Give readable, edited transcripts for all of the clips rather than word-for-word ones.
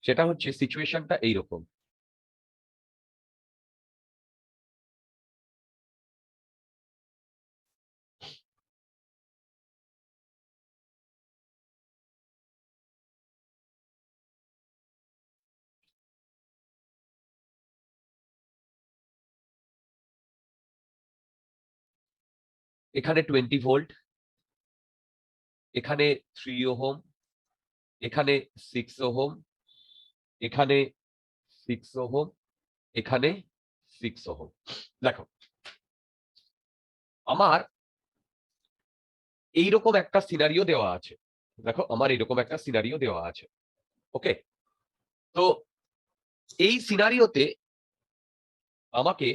সেটা হচ্ছে সিচুয়েশনটা এইরকম। এখানে 20 ভোল্ট, এখানে 3 ওহম, এখানে 6 ওহম, এখানে 6 ওহম, এখানে 6 ওহম। দেখো আমার এইরকম একটা সিনারিও দেওয়া আছে। দেখো আমার এরকম একটা সিনারিও দেওয়া আছে। ওকে, তো এই সিনারিওতে আমাকে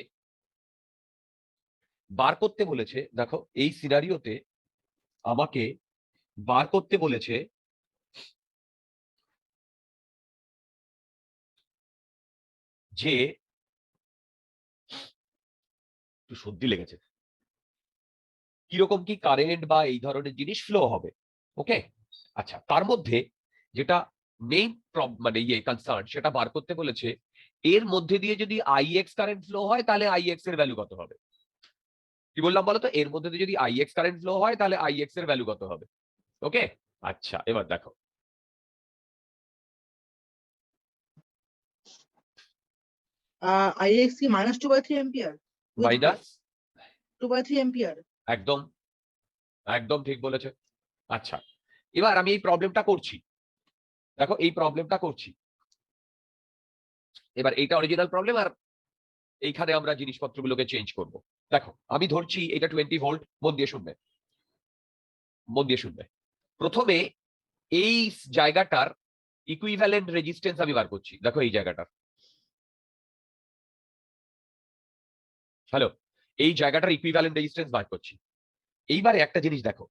বার করতে বলেছে, দেখো এই সিনারিওতে আমাকে বার করতে বলেছে যে, একটু সর্দি লেগেছে, কিরকম কি কারেন্ট বা এই ধরনের জিনিস ফ্লো হবে। ওকে, আচ্ছা, তার মধ্যে যেটা মেইন মানে কনসার্ন সেটা বার করতে বলেছে, এর মধ্যে দিয়ে যদি আইএক্স কারেন্ট ফ্লো হয় তাহলে আইএক্স এর ভ্যালু কত হবে। কি বললাম বলতো, এর মধ্যে দিয়ে যদি আইএক্স কারেন্ট ফ্লো হয় তাহলে আইএক্স এর ভ্যালু কত হবে। ওকে, আচ্ছা, এবার দেখো IX কি -2/3 এম্পিয়ার, মাইনাস 2/3 এম্পিয়ার। একদম একদম ঠিক বলেছে। আচ্ছা, এবার আমি এই প্রবলেমটা করছি, দেখো এই প্রবলেমটা করছি। এবার এইটা অরিজিনাল প্রবলেম, আর এইখানে আমরা জিনিসপত্রগুলোকে চেঞ্জ করব। দেখো আমি ধরছি এটা 20 ভোল্ট, মন দিয়ে শুনবে, মন দিয়ে শুনবে। প্রথমে এই জায়গাটার ইকুইভ্যালেন্ট রেজিস্ট্যান্স আমি বার করছি। দেখো এই জায়গাটার, হ্যালো, এই জায়গাটার ইকুইভ্যালেন্ট রেজিস্ট্যান্স বার করছি। এইবারে একটা জিনিস দেখো,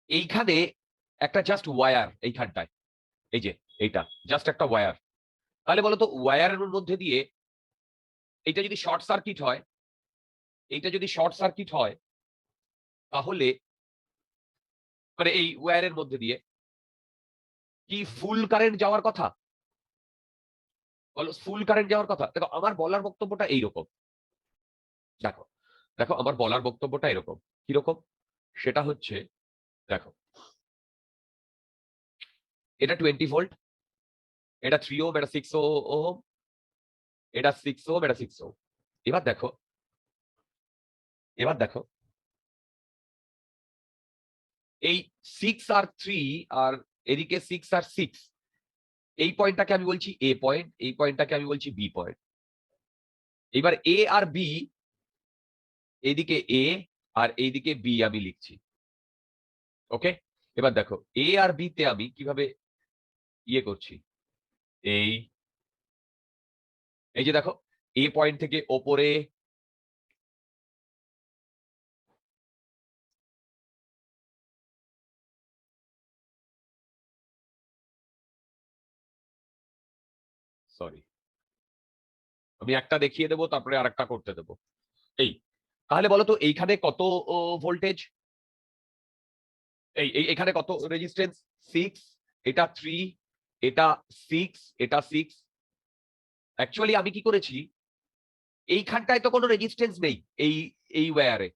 এইখানে একটা জাস্ট ওয়্যার, এইখানটায় এই যে এইটা জাস্ট একটা ওয়্যার। তাহলে বলতো ওয়্যারের মধ্যে দিয়ে এইটা যদি শর্ট সার্কিট হয়, এইটা যদি শর্ট সার্কিট হয় তাহলে মানে এই ওয়্যারের মধ্যে দিয়ে কি ফুল কারেন্ট যাওয়ার কথা? বলো ফুল কারেন্ট যাওয়ার কথা। দেখো আমার বলার বক্তব্যটা এইরকম, দেখো দেখো আমার বলার বক্তব্যটা এরকম, কিরকম সেটা হচ্ছে, দেখো এটা 20 ভোল্ট, এটা 3 ওহম, এটা 6 ওহম, এটা 6 ওহম, এটা 6 ওহম। এবার দেখো, এবার দেখো এই 6 আর 3 আর এদিকে 6 আর 6, এই পয়েন্টটাকে আমি বলছি এ পয়েন্ট, এই পয়েন্টটাকে আমি বলছি বি পয়েন্ট। এবার এ আর বি, এইদিকে এ আর এইদিকে বি আমি লিখছি। ওকে, এবার দেখো এ আর বি তে আমি কিভাবে ইয়ে করছি, এই এই যে দেখো এ পয়েন্ট থেকে ওপরে সরি, আমি একটা দেখিয়ে দেবো তারপরে আরেকটা করতে দেবো। এই তাহলে বলো তো এইখানে কত ভোল্টেজ, এখানে কত রেজিস্ট্যান্স? 6, এটা 3, এটা 6, এটা 6। অ্যাকচুয়ালি আমি কি করেছি, এইখানটায় তো কোনো রেজিস্ট্যান্স নেই, এই এই ওয়্যারে,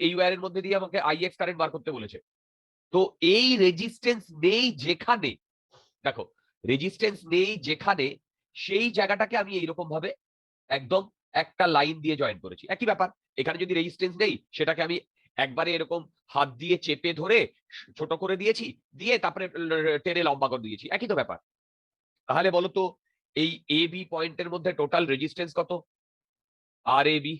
এই ওয়্যারের মধ্যে দিয়ে আমাকে আইএক্স কারেন্ট বার করতে বলেছে। তো এই রেজিস্ট্যান্স নেই যেখানে, দেখো রেজিস্ট্যান্স নেই যেখানে, সেই জায়গাটাকে আমি এইরকম ভাবে একদম একটা লাইন দিয়ে জয়েন করেছি। একই ব্যাপার, এখানে যদি রেজিস্ট্যান্স নেই সেটাকে আমি একবারে এরকম হাত দিয়ে চেপে ধরে ছোট করে দিয়েছি, দিয়ে তারপরে টেনে লম্বা করে দিয়েছি, একই তো ব্যাপার। তাহলে বলো তো এই এ বি পয়েন্টের মধ্যে টোটাল রেজিস্ট্যান্স কত? আর এ বি,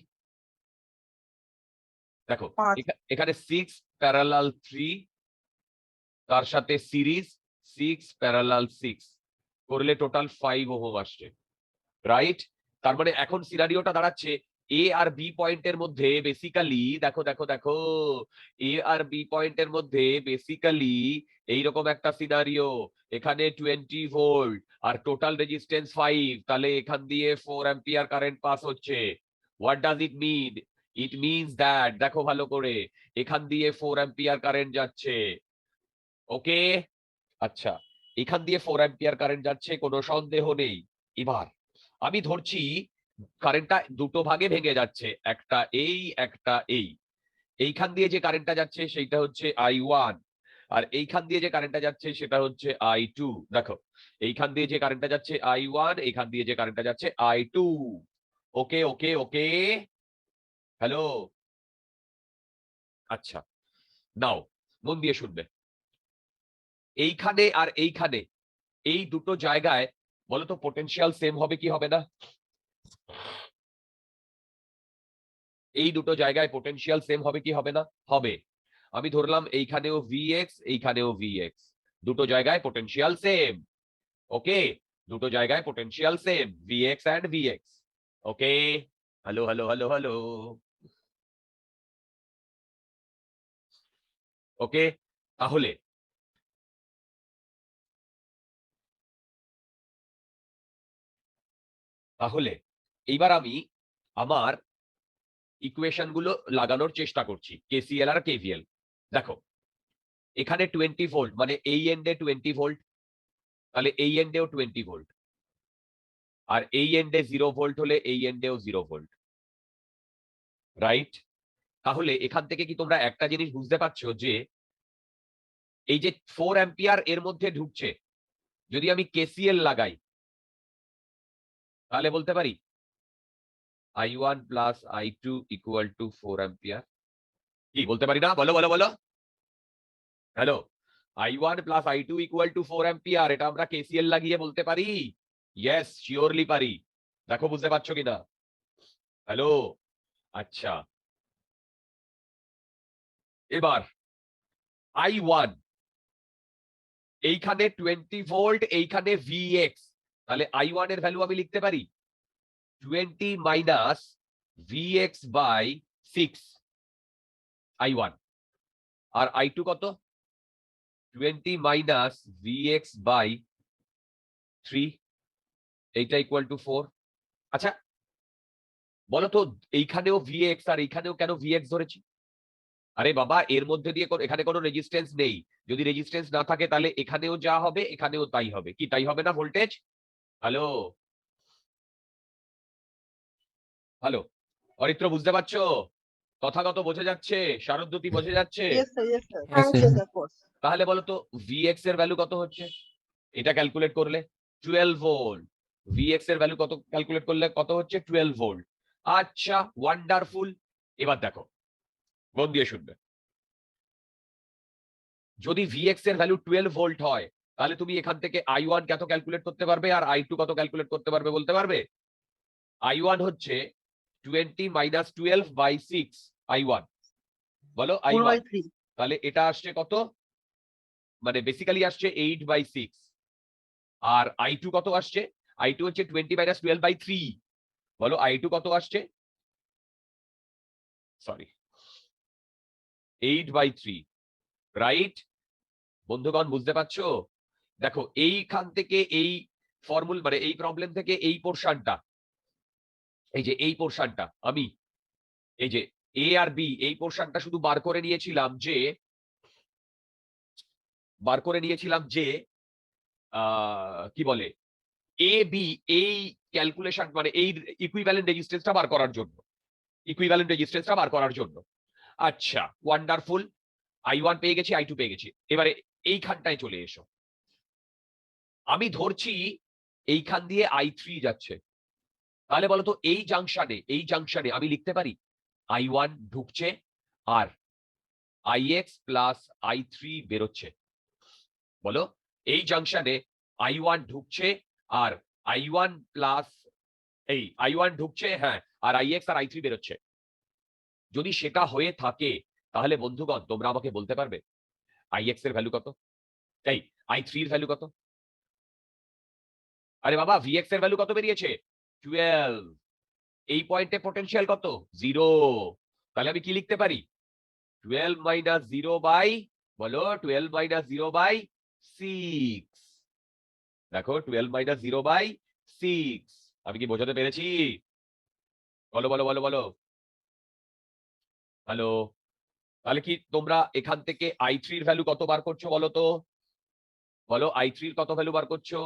দেখো 5। এখানে 6 প্যারালাল 3, তার সাথে সিরিজ 6 প্যারালাল 6 করলে টোটাল 5 ওহম আসছে, রাইট? তার মানে এখন সিনারিওটা দাঁড়াচ্ছে এ আর বি পয়েন্টের মধ্যে বেসিক্যালি, দেখো দেখো দেখো, এ আর বি পয়েন্টের মধ্যে বেসিক্যালি এইরকম একটা সিনারিও। এখানে 20 ভোল্ট আর টোটাল রেজিস্ট্যান্স 5, তাহলে এখান দিয়ে 4 অ্যাম্পিয়ার কারেন্ট পাস হচ্ছে। What does it mean? It means that, দেখো ভালো করে, এখান দিয়ে 4 অ্যাম্পিয়ার কারেন্ট যাচ্ছে। ওকে, আচ্ছা, এখান দিয়ে 4 অ্যাম্পিয়ার কারেন্ট যাচ্ছে, কোনো সন্দেহ নেই। এবার আমি ধরছি কারেন্টটা দুটো ভাগে ভেঙে যাচ্ছে, একটা এই একটা এই। এইখান দিয়ে যে কারেন্টটা যাচ্ছে সেইটা হচ্ছে I1, আর এইখান দিয়ে যে কারেন্টটা যাচ্ছে সেটা হচ্ছে I2। দেখো, এইখান দিয়ে যে কারেন্টটা যাচ্ছে I1, এইখান দিয়ে যে কারেন্টটা যাচ্ছে I2। ওকে ওকে ওকে, হ্যালো। আচ্ছা, নাও মন দিয়ে শুনবে। এইখানে আর এইখানে, এই দুটো জায়গায় বলো তো পোটেনশিয়াল সেম হবে কি হবে না? এই দুটো জায়গায় পোটেনশিয়াল সেম হবে কি হবে না? হবে। আমি ধরলাম এইখানেও Vx, এইখানেও Vx, দুটো জায়গায় পোটেনশিয়াল সেম। ওকে, দুটো জায়গায় potential same, Vx and Vx। Okay, hello hello hello hello. Okay, তাহলে তাহলে এইবার আমি আমার ইকুয়েশন গুলো লাগানোর চেষ্টা করছি, কেসিএল আর কেভিএল। দেখো, এখানে 20 ভোল্ট মানে এই এন্ডে 20 ভোল্ট, তাহলে এই এন্ডেও 20 ভোল্ট, আর এই এন্ডে 0 ভোল্ট হলে এই এন্ডেও 0 ভোল্ট, রাইট? তাহলে এখান থেকে কি তোমরা একটা জিনিস বুঝতে পারছো যে এই যে 4 অ্যাম্পিয়ার এর মধ্যে ঢুকছে, যদি আমি কেসিএল লাগাই তাহলে বলতে পারি I1 plus I2 equal to 4 ampere. কি বলতে পারি না? বলো বলো বলো, hello. I1 plus I2 equal to 4 ampere, এটা আমরা কেসিএল লাগিয়ে বলতে পারি। ইয়েস, শিওরলি পারি। দেখো বুঝতে পারছো কিনা, হ্যালো। আচ্ছা, এবার I1 এইখানে 20 ভোল্ট, এইখানে Vx, তাহলে I1 এর ভ্যালু আমি লিখতে পারি 20 minus Vx by 6 I1, R I2 কত? 20 মাইনাস Vx বাই 3, এইটা ইকুয়াল টু 4। আচ্ছা বলো তো, এইখানেও Vx আর এইখানেও কেন Vx ধরেছি? আরে বাবা, এর মধ্যে দিয়ে এখানে কোনো রেজিস্ট্যান্স নেই। যদি রেজিস্ট্যান্স না থাকে তাহলে এখানেও যা হবে এখানেও তাই হবে। কি তাই হবে না ভোল্টেজ? হ্যালো হ্যালো, অরিত্র বুঝতে পারছো? তথাগত বোঝা যাচ্ছে? শারদ্বতী বোঝা যাচ্ছে? Yes, sir. Yes, sir. Yes, sir. Yes, of course. তাহলে বলো তো Vx এর ভ্যালু কত হচ্ছে? এটা ক্যালকুলেট করলে 12 ভোল্ট। Vx এর ভ্যালু কত ক্যালকুলেট করলে কত হচ্ছে? 12 ভোল্ট। আচ্ছা, ওয়ান্ডারফুল। এবার দেখো, মন দিয়ে শুনবে। যদি Vx এর ভ্যালু 12 ভোল্ট হয়, তাহলে তুমি এখান থেকে I1 কত ক্যালকুলেট করতে পারবে আর I2 কত ক্যালকুলেট করতে পারবে বলতে পারবে? I1 হচ্ছে 20 মাইনাস 12 বাই 6 I1। বলো 4 by I1, 3. তাহলে এটা আসছে কত? মানে বেসিক্যালি আসছে 8 বাই 6। আর I2 কত আসছে? I2 হচ্ছে 20 মাইনাস 12 বাই 3। বলো I2 কত আসছে? Sorry, 8 by 3, right? বন্ধুগণ বুঝতে পারছো? দেখো, এইখান থেকে এই ফর্মুল মানে এই প্রবলেম থেকে এই পোর্শনটা, এই যে এই পোর্শনটা আমি এই যে এ আর বি এই পোর্শনটা শুধু বার করে নিয়েছিলাম যে কি বলে এ বি, এই ক্যালকুলেশন মানে এই ইকুইভ্যালেন্ট রেজিস্ট্যান্সটা বার করার জন্য, আচ্ছা ওয়ান্ডারফুল। I1 পেয়ে গেছি, I2 পেয়ে গেছি। এবারে এইখানটায় চলে এসো। আমি ধরছি এইখান দিয়ে I3 যাচ্ছে, তাহলে বলতো এই জাংশনে আমি লিখতে পারি I1 ঢুকছে আর Ix প্লাস I3 বেরোচ্ছে। বলো, এই জাংশনে I1 ঢুকছে আর I1 প্লাস এই I1 ঢুকছে, হ্যাঁ, আর Ix আর I3 বেরোচ্ছে। যদি সেটা হয়ে থাকে তাহলে বন্ধুগণ তোমরা আমাকে বলতে পারবে Ix এর ভ্যালু কত? এই I3 এর ভ্যালু কত? আরে বাবা, Vx এর ভ্যালু কত বেরিয়েছে? 12। এই পয়েন্টে পোটেনশিয়াল কত? 0। তাহলে আমি কি লিখতে পারি? 12 মাইনাস 0 বাই, বলো 12 মাইনাস 0 বাই 6। দেখো 12 মাইনাস 0 বাই 6। আমি কি বোঝাতে পেরেছি? বলো বলো বলো বলো, হ্যালো। তাহলে কি তোমরা এখান থেকে I3 এর ভ্যালু কত বার করছো বলো তো? বলো i3 এর কত ভ্যালু বার করছো?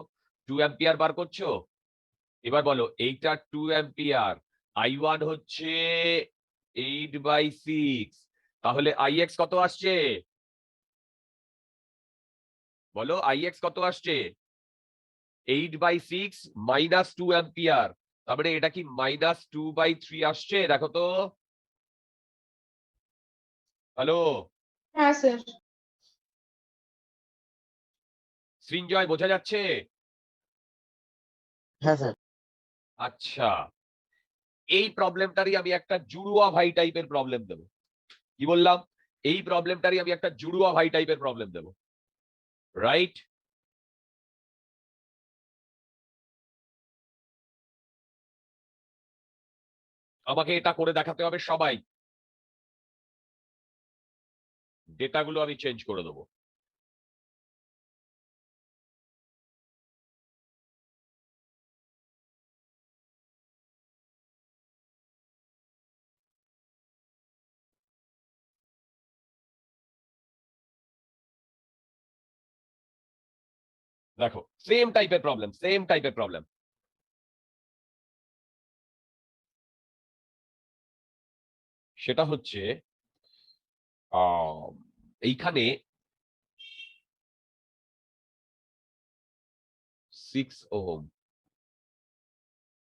2 অ্যাম্পিয়ার বার করছো। এবার বলো এইটা 2 অ্যাম্পিয়ার, i1 হচ্ছে 8/6, তাহলে ix কত আসছে? বলো ix কত আসছে? 8/6 মাইনাস 2 অ্যাম্পিয়ার, তারপরে এটা কি -2/3 আসছে? দেখো তো। হ্যালো হ্যাঁ স্যার। সৃঞ্জয়, বোঝা যাচ্ছে? হ্যাঁ স্যার। আচ্ছা, এই প্রবলেমটারই আমি একটা জুড়ুয়া ভাই টাইপের প্রবলেম দেবো। কি বললাম? এই প্রবলেমটারই আমি একটা জুড়ুয়া ভাই টাইপের প্রবলেম দেবো, রাইট? আমাকে এটা করে দেখাতে হবে সবাই। ডেটাগুলো আমি চেঞ্জ করে দেবো। দেখো সেম টাইপের প্রবলেম, সেম টাইপের প্রবলেম। সেটা হচ্ছে এইখানে 6 ওহম,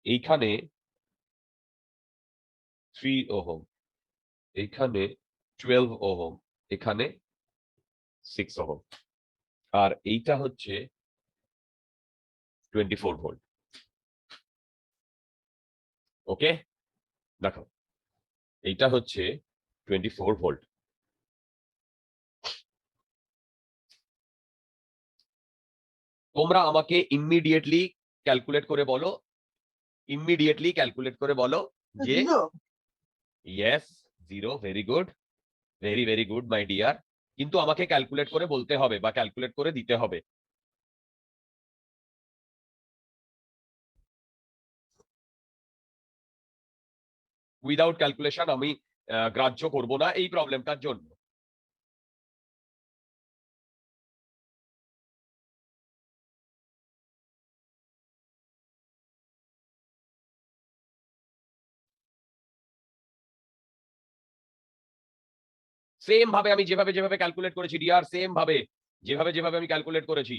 এইখানে 3 ওহম, এইখানে 12 ওহম, এখানে 6 ওহম, আর এইটা হচ্ছে 24 ভোল্ট। ওকে, দেখো এইটা হচ্ছে 24 ভোল্ট। তোমরা আমাকে ইমিডিয়েটলি ক্যালকুলেট করে বলো, ইমিডিয়েটলি ক্যালকুলেট করে বলো যে zero. Yes, 0, very good, very very good my dear. কিন্তু আমাকে ক্যালকুলেট করে বলতে হবে বা ক্যালকুলেট করে দিতে হবে। উইদাউট ক্যালকুলেশন আমি গ্রাহ্য করব না এই প্রবলেমটার জন্য। সেম ভাবে আমি যেভাবে যেভাবে ক্যালকুলেট করেছি ডিয়ার, সেম ভাবে যেভাবে যেভাবে আমি ক্যালকুলেট করেছি,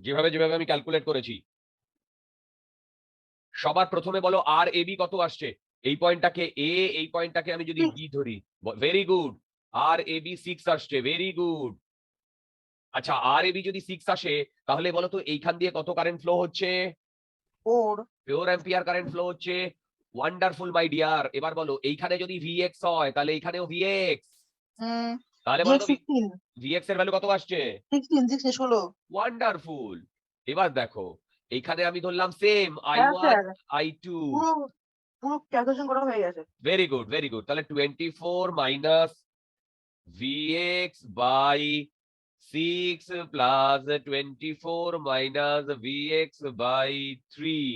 যেভাবে যেভাবে আমি ক্যালকুলেট করেছি, সবার প্রথমে বলো আর এ বি কত আসছে? এই পয়েন্টটাকে এ, এই পয়েন্টটাকে আমি যদি বি ধরি, very good, R A B 6 আসছে, ভেরি গুড। আচ্ছা, আর এ বি যদি 6 আসে, তাহলে বলো তো এইখান দিয়ে কত কারেন্ট ফ্লো হচ্ছে? 4 4 অ্যাম্পিয়ার কারেন্ট ফ্লো হচ্ছে। Wonderful my dear. এবার বলো এইখানে যদি ভিএক্স হয়, তাহলে এইখানেও ভিএক্স। তাহলে বলো তো 16 ভিএক্স এর ভ্যালু কত আসছে? 16 ওয়ান্ডারফুল। এবার দেখো এইখানে আমি ধরলাম সেম হ্যাঁ i1 স্যার, i2। পুরো পুরো ক্যালকুলেশন করা হয়ে গেছে। Very good, very good. তাহলে 24 minus vx by 6 plus 24 minus vx by 3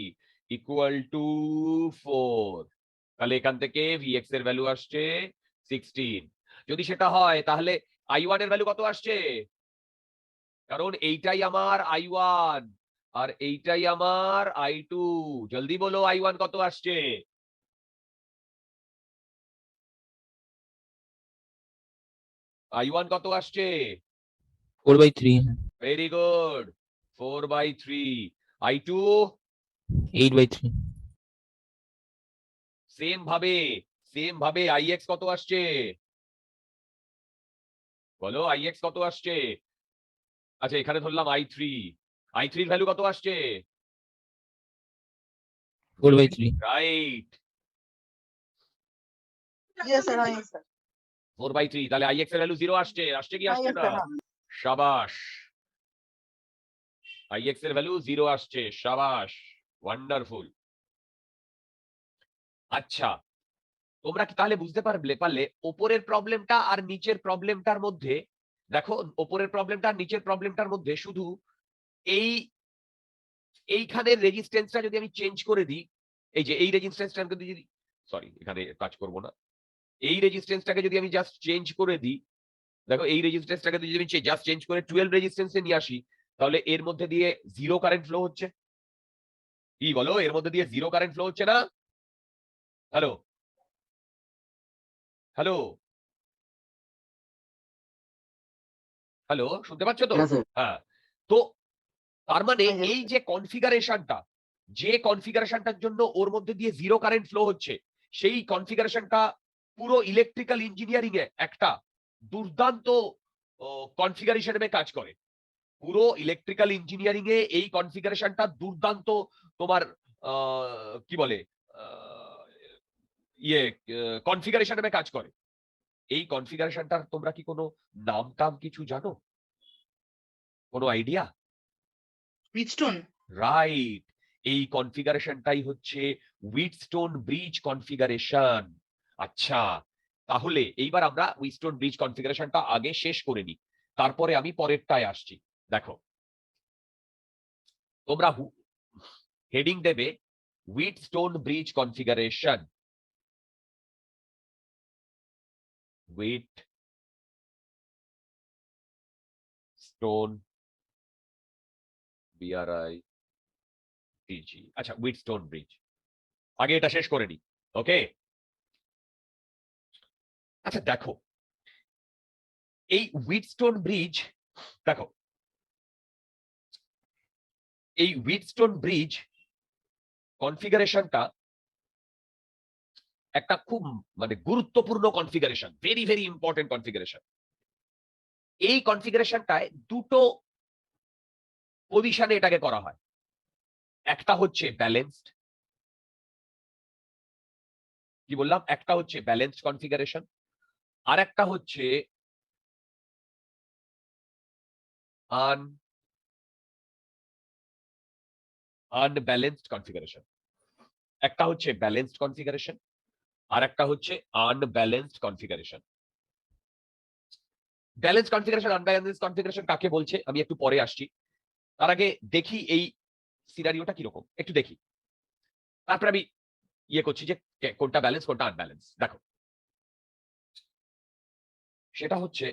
equal to 4। তাহলে এখান থেকে vx এর ভ্যালু আসছে 16। যদি সেটা হয় তাহলে i1 এর ভ্যালু কত আসছে? কারণ এইটাই আমার i1 আর এইটাই আমার i2। জলদি বলো i1 কত আসছে? i1 কত আসছে? 4/3 है। Very good, 4/3। i2 8/3। সেম ভাবে ix কত আসছে? বলো ix কত আসছে? আচ্ছা, এখানে ধরলাম i3 এর ভ্যালু কত আসছে? 4/3। রাইট, ইয়েস স্যার, হ্যাঁ স্যার, 4/3। তাহলে ix এর ভ্যালু 0 আসছে, আসছে কি হ্যাঁ আসছে না? স্যার, হ্যাঁ। শাবাশ, ix এর ভ্যালু 0 আসছে, শাবাশ, ওয়ান্ডারফুল। আচ্ছা, তোমরা কি তাহলে বুঝতে পারলে ওপরের প্রবলেমটা আর নিচের প্রবলেমটার মধ্যে, দেখো ওপরের প্রবলেমটা আর নিচের প্রবলেমটার মধ্যে শুধু এইখানের রেজিস্ট্যান্সটা যদি আমি চেঞ্জ করে দিই, এই যে এই রেজিস্ট্যান্সটাকে যদি সরি এখানে কাজ করব না, এই রেজিস্ট্যান্সটাকে যদি আমি জাস্ট চেঞ্জ করে দিই, দেখো এই রেজিস্ট্যান্সটাকে যদি আমি জাস্ট চেঞ্জ করে 12 রেজিস্ট্যান্সে নিয়ে আসি, তাহলে এর মধ্যে দিয়ে জিরো কারেন্ট ফ্লো হচ্ছে। কি বলো, এর মধ্যে দিয়ে জিরো কারেন্ট ফ্লো হচ্ছে না? হ্যালো হ্যালো হ্যালো, শুনতে পাচ্ছ তো? হ্যাঁ স্যার। হ্যাঁ। তো তার মানে হ্যাঁ, yes, এই sir. যে কনফিগারেশনটা, যে কনফিগারেশনটার জন্য ওর মধ্যে দিয়ে জিরো কারেন্ট ফ্লো হচ্ছে, সেই কনফিগারেশনটা পুরো ইলেকট্রিক্যাল ইঞ্জিনিয়ারিং এ একটা দুর্দান্ত কনফিগারেশন হিসেবে কাজ করে। পুরো ইলেকট্রিক্যাল ইঞ্জিনিয়ারিং এ এই কনফিগারেশনটা দুর্দান্ত তোমার কি বলে আহ, ইয়ে কনফিগারেশন হিসেবে কাজ করে। এই কনফিগারেশনটার তোমরা কি কোনো নাম টাম কিছু জানো? কোনো আইডিয়া? Bridgestone? রাইট, এই কনফিগারেশনটাই হচ্ছে উইটস্টোন ব্রিজ কনফিগারেশন। আচ্ছা, তাহলে এইবার আমরা উইটস্টোন ব্রিজ কনফিগারেশনটা আগে শেষ করে নিই, তারপরে আমি পরেরটায় আসছি। দেখো, তোমরা হেডিং দেবে উইটস্টোন ব্রিজ কনফিগারেশন। উইটস্টোন বিআরআই টিজি, আচ্ছা উইটস্টোন ব্রিজ, আগে এটা শেষ করে নিই। ওকে, আচ্ছা দেখো এই উইটস্টোন ব্রিজ, দেখো এই উইটস্টোন ব্রিজ কনফিগারেশনটা একটা খুব মানে গুরুত্বপূর্ণ configuration, very very important configuration. এই কনফিগারেশনটায় দুটো পজিশনে এটাকে করা হয়। একটা হচ্ছে ব্যালেন্সড, কি বললাম, একটা হচ্ছে ব্যালেন্সড কনফিগারেশন, আর একটা হচ্ছে আনব্যালেন্সড কনফিগারেশন। একটা হচ্ছে ব্যালেন্সড কনফিগারেশন, আর একটা হচ্ছে unbalanced configuration. Balance configuration unbalance configuration কাকে বলছে আমি একটু পরে আসছি। তার আগে দেখি এই সিনারিওটা কিরকম একটু দেখি, তারপর আমি ইয়ে করছি যে কোনটা ব্যালেন্স কোনটা আনব্যালেন্স। দেখো, সেটা হচ্ছে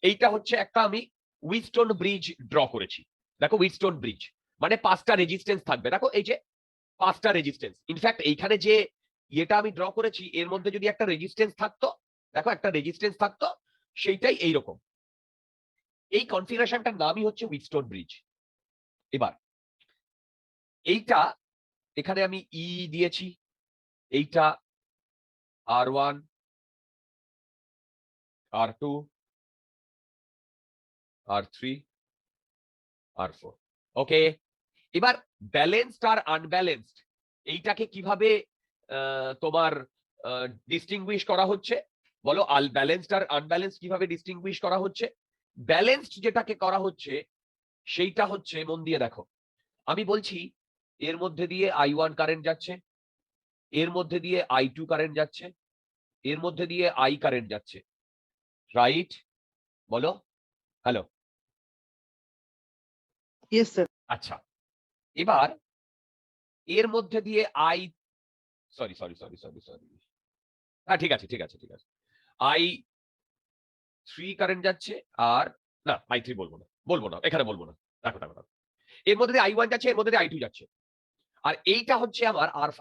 এইটা হচ্ছে একটা আমি উইটস্টোন ব্রিজ ড্র করেছি। দেখো উইটস্টোন ব্রিজ মানে 5টা রেজিস্ট্যান্স থাকবে। দেখো এই যে 5টা রেজিস্ট্যান্স, ইনফ্যাক্ট এইখানে যে ইয়েটা আমি ড্র করেছি এর মধ্যে যদি একটা রেজিস্ট্যান্স থাকতো, দেখো একটা রেজিস্ট্যান্স থাকতো, সেইটাই এইরকম। এই কনফিগারেশনটার নামই হচ্ছে উইটস্টোন ব্রিজ। এবার এইটা এখানে আমি ই দিয়েছি, এইটা R1 R2 R3 R4। ওকে, এবার ব্যালেন্সড আর আনব্যালেন্সড এইটাকে কিভাবে তোমার ডিস্টিংগুইশ করা হচ্ছে বলো? ব্যালেন্সড আর আনব্যালেন্সড কিভাবে ডিস্টিংগুইশ করা হচ্ছে? ব্যালেন্সড যেটাকে করা হচ্ছে সেইটা হচ্ছে, মন দিয়ে দেখো, আমি বলছি এর মধ্যে দিয়ে I1 কারেন্ট যাচ্ছে, এর মধ্যে দিয়ে I2 কারেন্ট যাচ্ছে, এর মধ্যে দিয়ে I কারেন্ট যাচ্ছে, রাইট? বলো হ্যালো। Yes, sir. আচ্ছা, এবার এর মধ্যে দিয়ে I sorry sorry sorry sorry sorry হ্যাঁ ঠিক আছে ঠিক আছে ঠিক আছে, I3 কারেন্ট যাচ্ছে, আর না I3 বলবো না, বলবো না, এখানে বলবো না, দেখো দেখো দেখো, এর মধ্যে দিয়ে I1 যাচ্ছে, এর মধ্যে দিয়ে I2 যাচ্ছে, আর এইটা হচ্ছে আমার R5।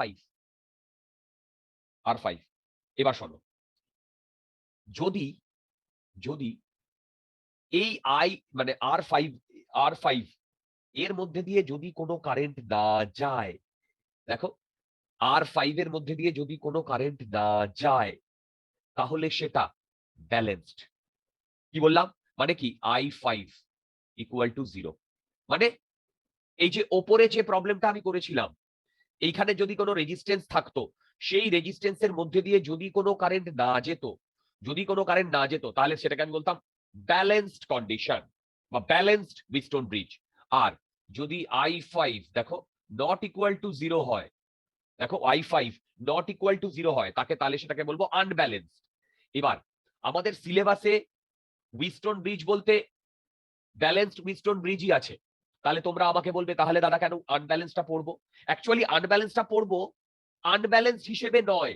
এবার শোনো, যদি যদি এই মানে R5 এর মধ্যে দিয়ে যদি কোনো কারেন্ট না যায়, দেখো R5 এর মধ্যে দিয়ে যদি কোনো কারেন্ট না যায়, তাহলে সেটা ব্যালেন্সড। কি বললাম, মানে কি I5 ইকুয়াল টু 0। মানে এই যে ওপরে যে প্রবলেমটা আমি করেছিলাম, এইখানে যদি কোনো রেজিস্ট্যান্স থাকতো, সেই রেজিস্ট্যান্সের মধ্যে দিয়ে যদি কোনো কারেন্ট না যেত, তাহলে সেটাকে আমি বলতাম ব্যালেন্সড কন্ডিশন বা ব্যালেন্সড হুইটস্টোন ব্রিজ। আর যদি I5 দেখো নট ইকুয়াল টু 0 হয়, দেখো I5 নট ইকুয়াল টু 0 হয়, তাহলে সেটাকে বলবো আনব্যালেন্সড। এবার আমাদের সিলেবাসে হুইটস্টোন ব্রিজ বলতে ব্যালেন্সড হুইটস্টোন ব্রিজই আছে। তাহলে তোমরা আমাকে বলবে তাহলে দাদা কেন আনব্যালেন্সটা পড়বো? অ্যাকচুয়ালি আনব্যালেন্সটা পড়বো আনব্যালেন্সড হিসেবে নয়।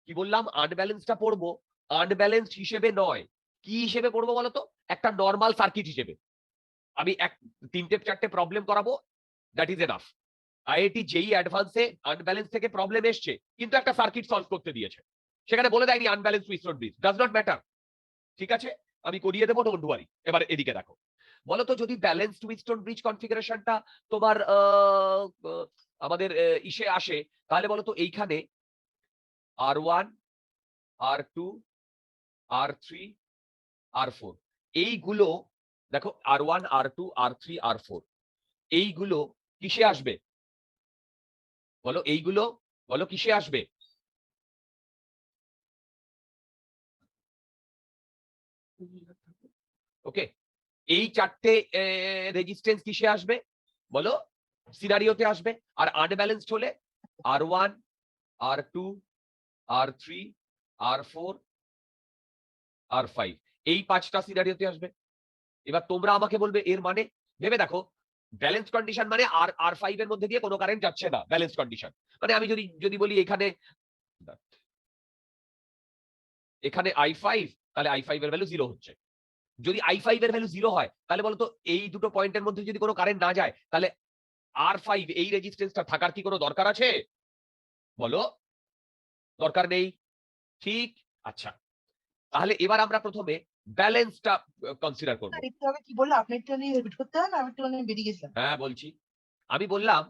কি বললাম? আনব্যালেন্সটা পড়বো আনব্যালেন্সড হিসেবে নয়। কি হিসেবে পড়বো বলতো? একটা নর্মাল সার্কিট হিসেবে। আমি 3-4টে প্রবলেম করাবো, that is enough. IIT JEE অ্যাডভান্সে আনব্যালেন্স থেকে প্রবলেম এসছে, কিন্তু একটা সার্কিট সলভ করতে দিয়েছে, সেখানে বলে দেয়নি unbalance Wheatstone bridge, does not matter. ঠিক আছে, আমি করিয়ে দেবো, ডোন্ট ওয়ারি। এবার এদিকে দেখো, বলতো যদি ব্যালেন্সড হুইটস্টোন ব্রিজ কনফিগারেশনটা তোমার আমাদের ইসে আসে, তাহলে বলতো এইখানে R1 R2 R3 R4 এইগুলো, দেখো R1 R2 R3 R4 এইগুলো কিসে আসবে বলো? এইগুলো বলো কিসে আসবে? ওকে, এই 4টে রেজিস্ট্যান্স কিসে আসবে বলো? সিনারিওতে আসবে। আর আনব্যালেন্সড হলে R1 R2 R3 R4 R5 এই 5টা সিনারিওতে আসবে। এবার তোমরা আমাকে বলবে এর মানে, ভেবে দেখো, ব্যালেন্স কন্ডিশন মানে R5 এর মধ্যে দিয়ে কোনো কারেন্ট যাচ্ছে না, ব্যালেন্স কন্ডিশন। মানে আমি যদি বলি এখানে I5, তাহলে I5 এর ভ্যালু 0 হচ্ছে। যদি I5 এর ভ্যালু 0 হয়, তাহলে বলতো এই দুটো পয়েন্টের মধ্যে যদি কোনো কারেন্ট না যায়, তাহলে R5 এই রেজিস্ট্যান্সটা থাকার কি কোনো দরকার আছে বলো? দরকার নেই। ঠিক, আচ্ছা, তাহলে এবার আমরা প্রথমে ব্যালেন্সটা কনসিডার করব। স্যার একটু আগে কি বললো আপনি একটুখানি রিপিট করতে হবে না? আমি একটুখানি বেরিয়ে গেছিলাম। হ্যাঁ বলছি, আমি বললাম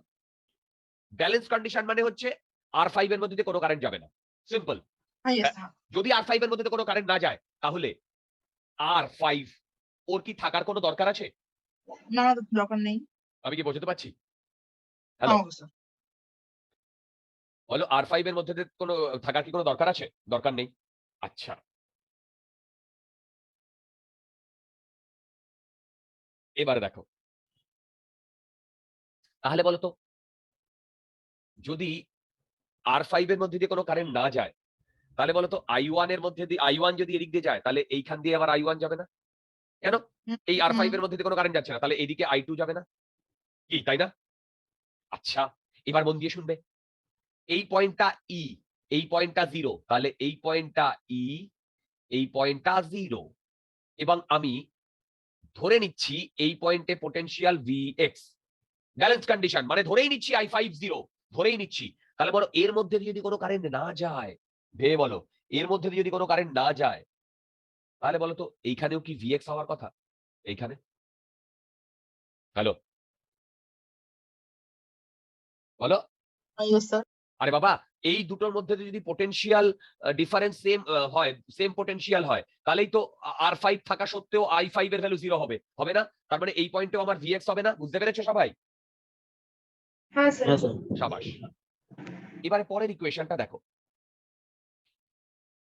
ব্যালেন্স কন্ডিশন মানে হচ্ছে R5 এর মধ্যে দিয়ে কোনো কারেন্ট যাবে না, সিম্পল। হ্যাঁ ইয়েস হ্যাঁ। যদি R5 এর মধ্যে দিয়ে কোনো কারেন্ট না যায়, তাহলে R5 ওর কি থাকার কোনো দরকার আছে? না দরকার নেই। আমি কি বোঝাতে পারছি? হ্যালো, হ্যাঁ স্যার। বলো R5 এর মধ্যে দিয়ে কোনো থাকার কি কোনো দরকার আছে? দরকার নেই। আচ্ছা, এবারে দেখো, তাহলে বলো তো, যদি R5 এর মধ্যে দিয়ে কোনো কারেন্ট না যায়, তাহলে বলো তো I1 এর মধ্যে দিয়ে, I1 যদি এদিক দিয়ে যায়, তাহলে এইখান দিয়ে আবার I1 যাবে না কেন? এই R5 এর মধ্যে দিয়ে কোনো কারেন্ট যাচ্ছে না, তাহলে এদিকে I2 যাবে না কি, তাই না? আচ্ছা, এবার মন দিয়ে শুনবে, এই পয়েন্টটা E, এই পয়েন্টটা 0, তাহলে এই পয়েন্টটা E, এই পয়েন্টটা 0, এবং আমি ধরে নিচ্ছি এই পয়েন্টে পোটেনশিয়াল Vx, ব্যালেন্স কন্ডিশন মানে ধরেই নিচ্ছি I5 0, ধরেই নিচ্ছি। তাহলে বলো এর মধ্যে দিয়ে যদি কোনো কারেন্ট না যায়, ভেবে বলো, এর মধ্যে দিয়ে যদি কোনো কারেন্ট না যায়, তাহলে বলো তো এইখানেও কি Vx হওয়ার কথা? এইখানে, হ্যালো, বলো। Yes sir. আরে বাবা, এই দুটোর মধ্যে যদি পোটেনশিয়াল ডিফারেন্স সেম হয়, সেম পোটেনশিয়াল হয়, তাহলেই তো R5 থাকা সত্ত্বেও I5 এর ভ্যালু 0 হবে, হবে না? তার মানে এই পয়েন্টেও আমার Vx হবে না, বুঝতে পেরেছো সবাই? হ্যাঁ স্যার। হ্যাঁ স্যার। সাবাস। এবারে পরের ইকুয়েশনটা দেখো,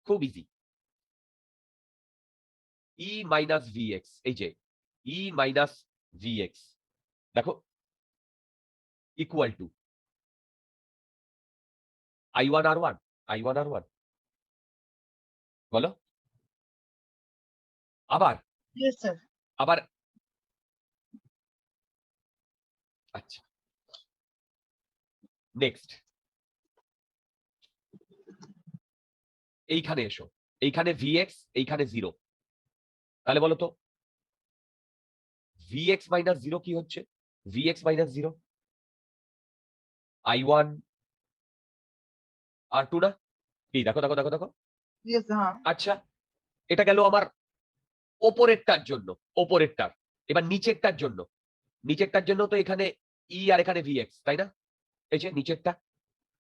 খুব ইজি। E মাইনাস Vx, এই যে E মাইনাস Vx, দেখো equal to I1 R1, I1 R1, বলো। আবার ইয়েস স্যার। আবার আচ্ছা, নেক্সট এইখানে এসো, এইখানে Vx, এইখানে 0, তাহলে বলো তো Vx মাইনাস 0 কি হচ্ছে? Vx মাইনাস 0 I1 R2 না কি? দেখো দেখো দেখো দেখো, ইয়েস হ্যাঁ। আচ্ছা, এটা গেল আমার ওপরেরটার জন্য, ওপরেরটার। এবার নিচেরটার জন্য, নিচেরটার জন্য তো এখানে E আর এখানে Vx, তাই না? এই যে নিচেরটা,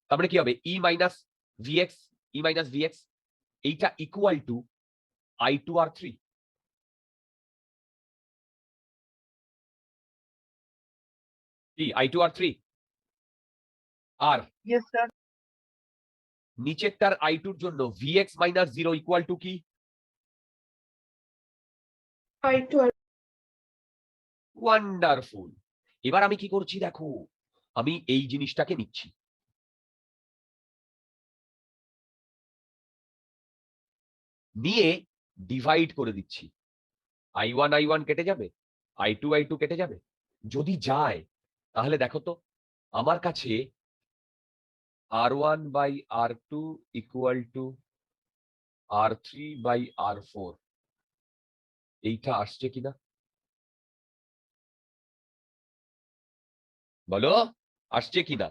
তার মানে কি হবে? E minus Vx, E minus Vx, এইটা ইকুয়াল টু I2 R3, কি I2 R3 আর ইয়েস স্যার। নিচেরটার I2 এর জন্য Vx মাইনাস 0 ইকুয়াল টু কি? I2 wonderful. এবার আমি কি করছি দেখো, আমি এই জিনিসটাকে নিচ্ছি, নিয়ে ডিভাইড করে দিচ্ছি। I1 কেটে যাবে, I2 কেটে যাবে। যদি যায় তাহলে দেখো তো আমার কাছে R1 by R2 equal to R3 by R4 এইটা আসছে কিনা বলো, আসছে কিনা?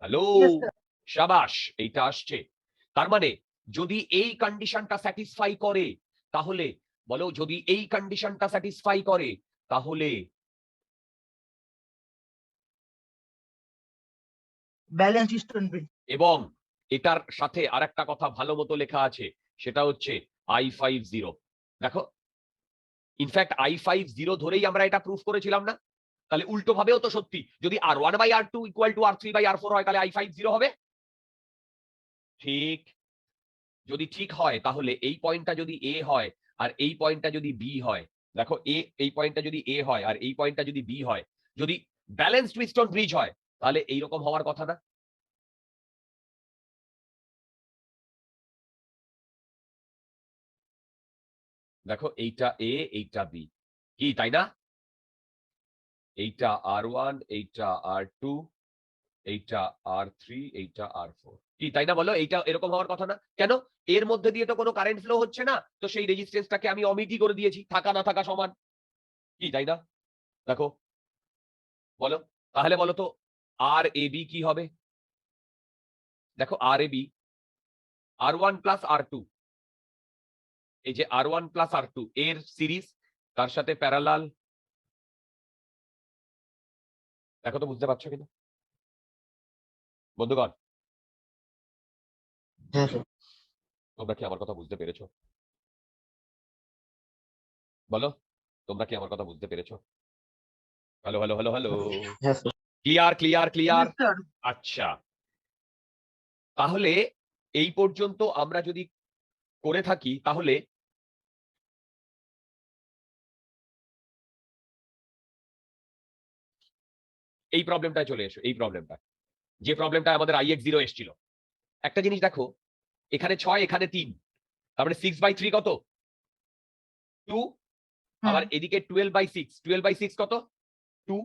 Hello, Yes, sir. শাবাশ, এইটা আসছে। তার মানে যদি এই কন্ডিশনটা স্যাটিসফাই করে তাহলে বলো, যদি এই কন্ডিশনটা স্যাটিসফাই করে তাহলে Balanced stone bridge. এবং এটার সাথে আরেকটা কথা ভালো মতো লেখা আছে, সেটা হচ্ছে I50। দেখো, ইনফ্যাক্ট I50 ধরেই আমরা এটা প্রুফ করেছিলাম না? তাহলে উল্টো ভাবেও তো সত্যি, যদি R1 by R2 equal to R3 by R4 হয় তাহলে I50 হবে। ঠিক, যদি ঠিক হয় তাহলে এই পয়েন্টটা যদি A হয় আর এই পয়েন্টটা যদি B হয়, দেখো এই পয়েন্টটা যদি A হয় আর এই পয়েন্টটা যদি B হয়, যদি ব্যালেন্সড উইস্টন ব্রিজ হয় তাহলে এইরকম হওয়ার কথা না? দেখো এইটা A, এইটা B, কি তাই না? এইটা R1, এইটা R2, এইটা R3, এইটা R4, কি তাই না বলো? এইটা এরকম হওয়ার কথা না? কেন? এর মধ্যে দিয়ে তো কোনো কারেন্ট ফ্লো হচ্ছে না, তো সেই রেজিস্ট্যান্সটাকে আমি অমিটি করে দিয়েছি, থাকা না থাকা সমান, কি তাই না? দেখো, বলো তাহলে, বলো তো আর এ বি কি হবে? দেখো আর A B R1 plus R2, এই যে R1 প্লাস R2 এর সিরিজ, তার সাথে প্যারালাল। দেখো তো বুঝতে পারছো কিনা বন্ধুগণ? হ্যাঁ স্যার। তোমরা কি আমার কথা বুঝতে পেরেছো? বলো, তোমরা কি আমার কথা বুঝতে পেরেছো? হ্যালো হ্যালো হ্যালো হ্যালো, হ্যাঁ sir. Clear clear clear? Yes, sir. আচ্ছা, তাহলে এই পর্যন্ত আমরা যদি করে থাকি তাহলে এই প্রবলেমটায় চলে এসো। এই প্রবলেমটা, যে প্রবলেমটা আমাদের IX0 এসেছিল, একটা জিনিস দেখো, এখানে 6 এখানে 3, তারপরে 6/3 কত? 2। আবার এদিকে 12/6, 12/6 কত? 2,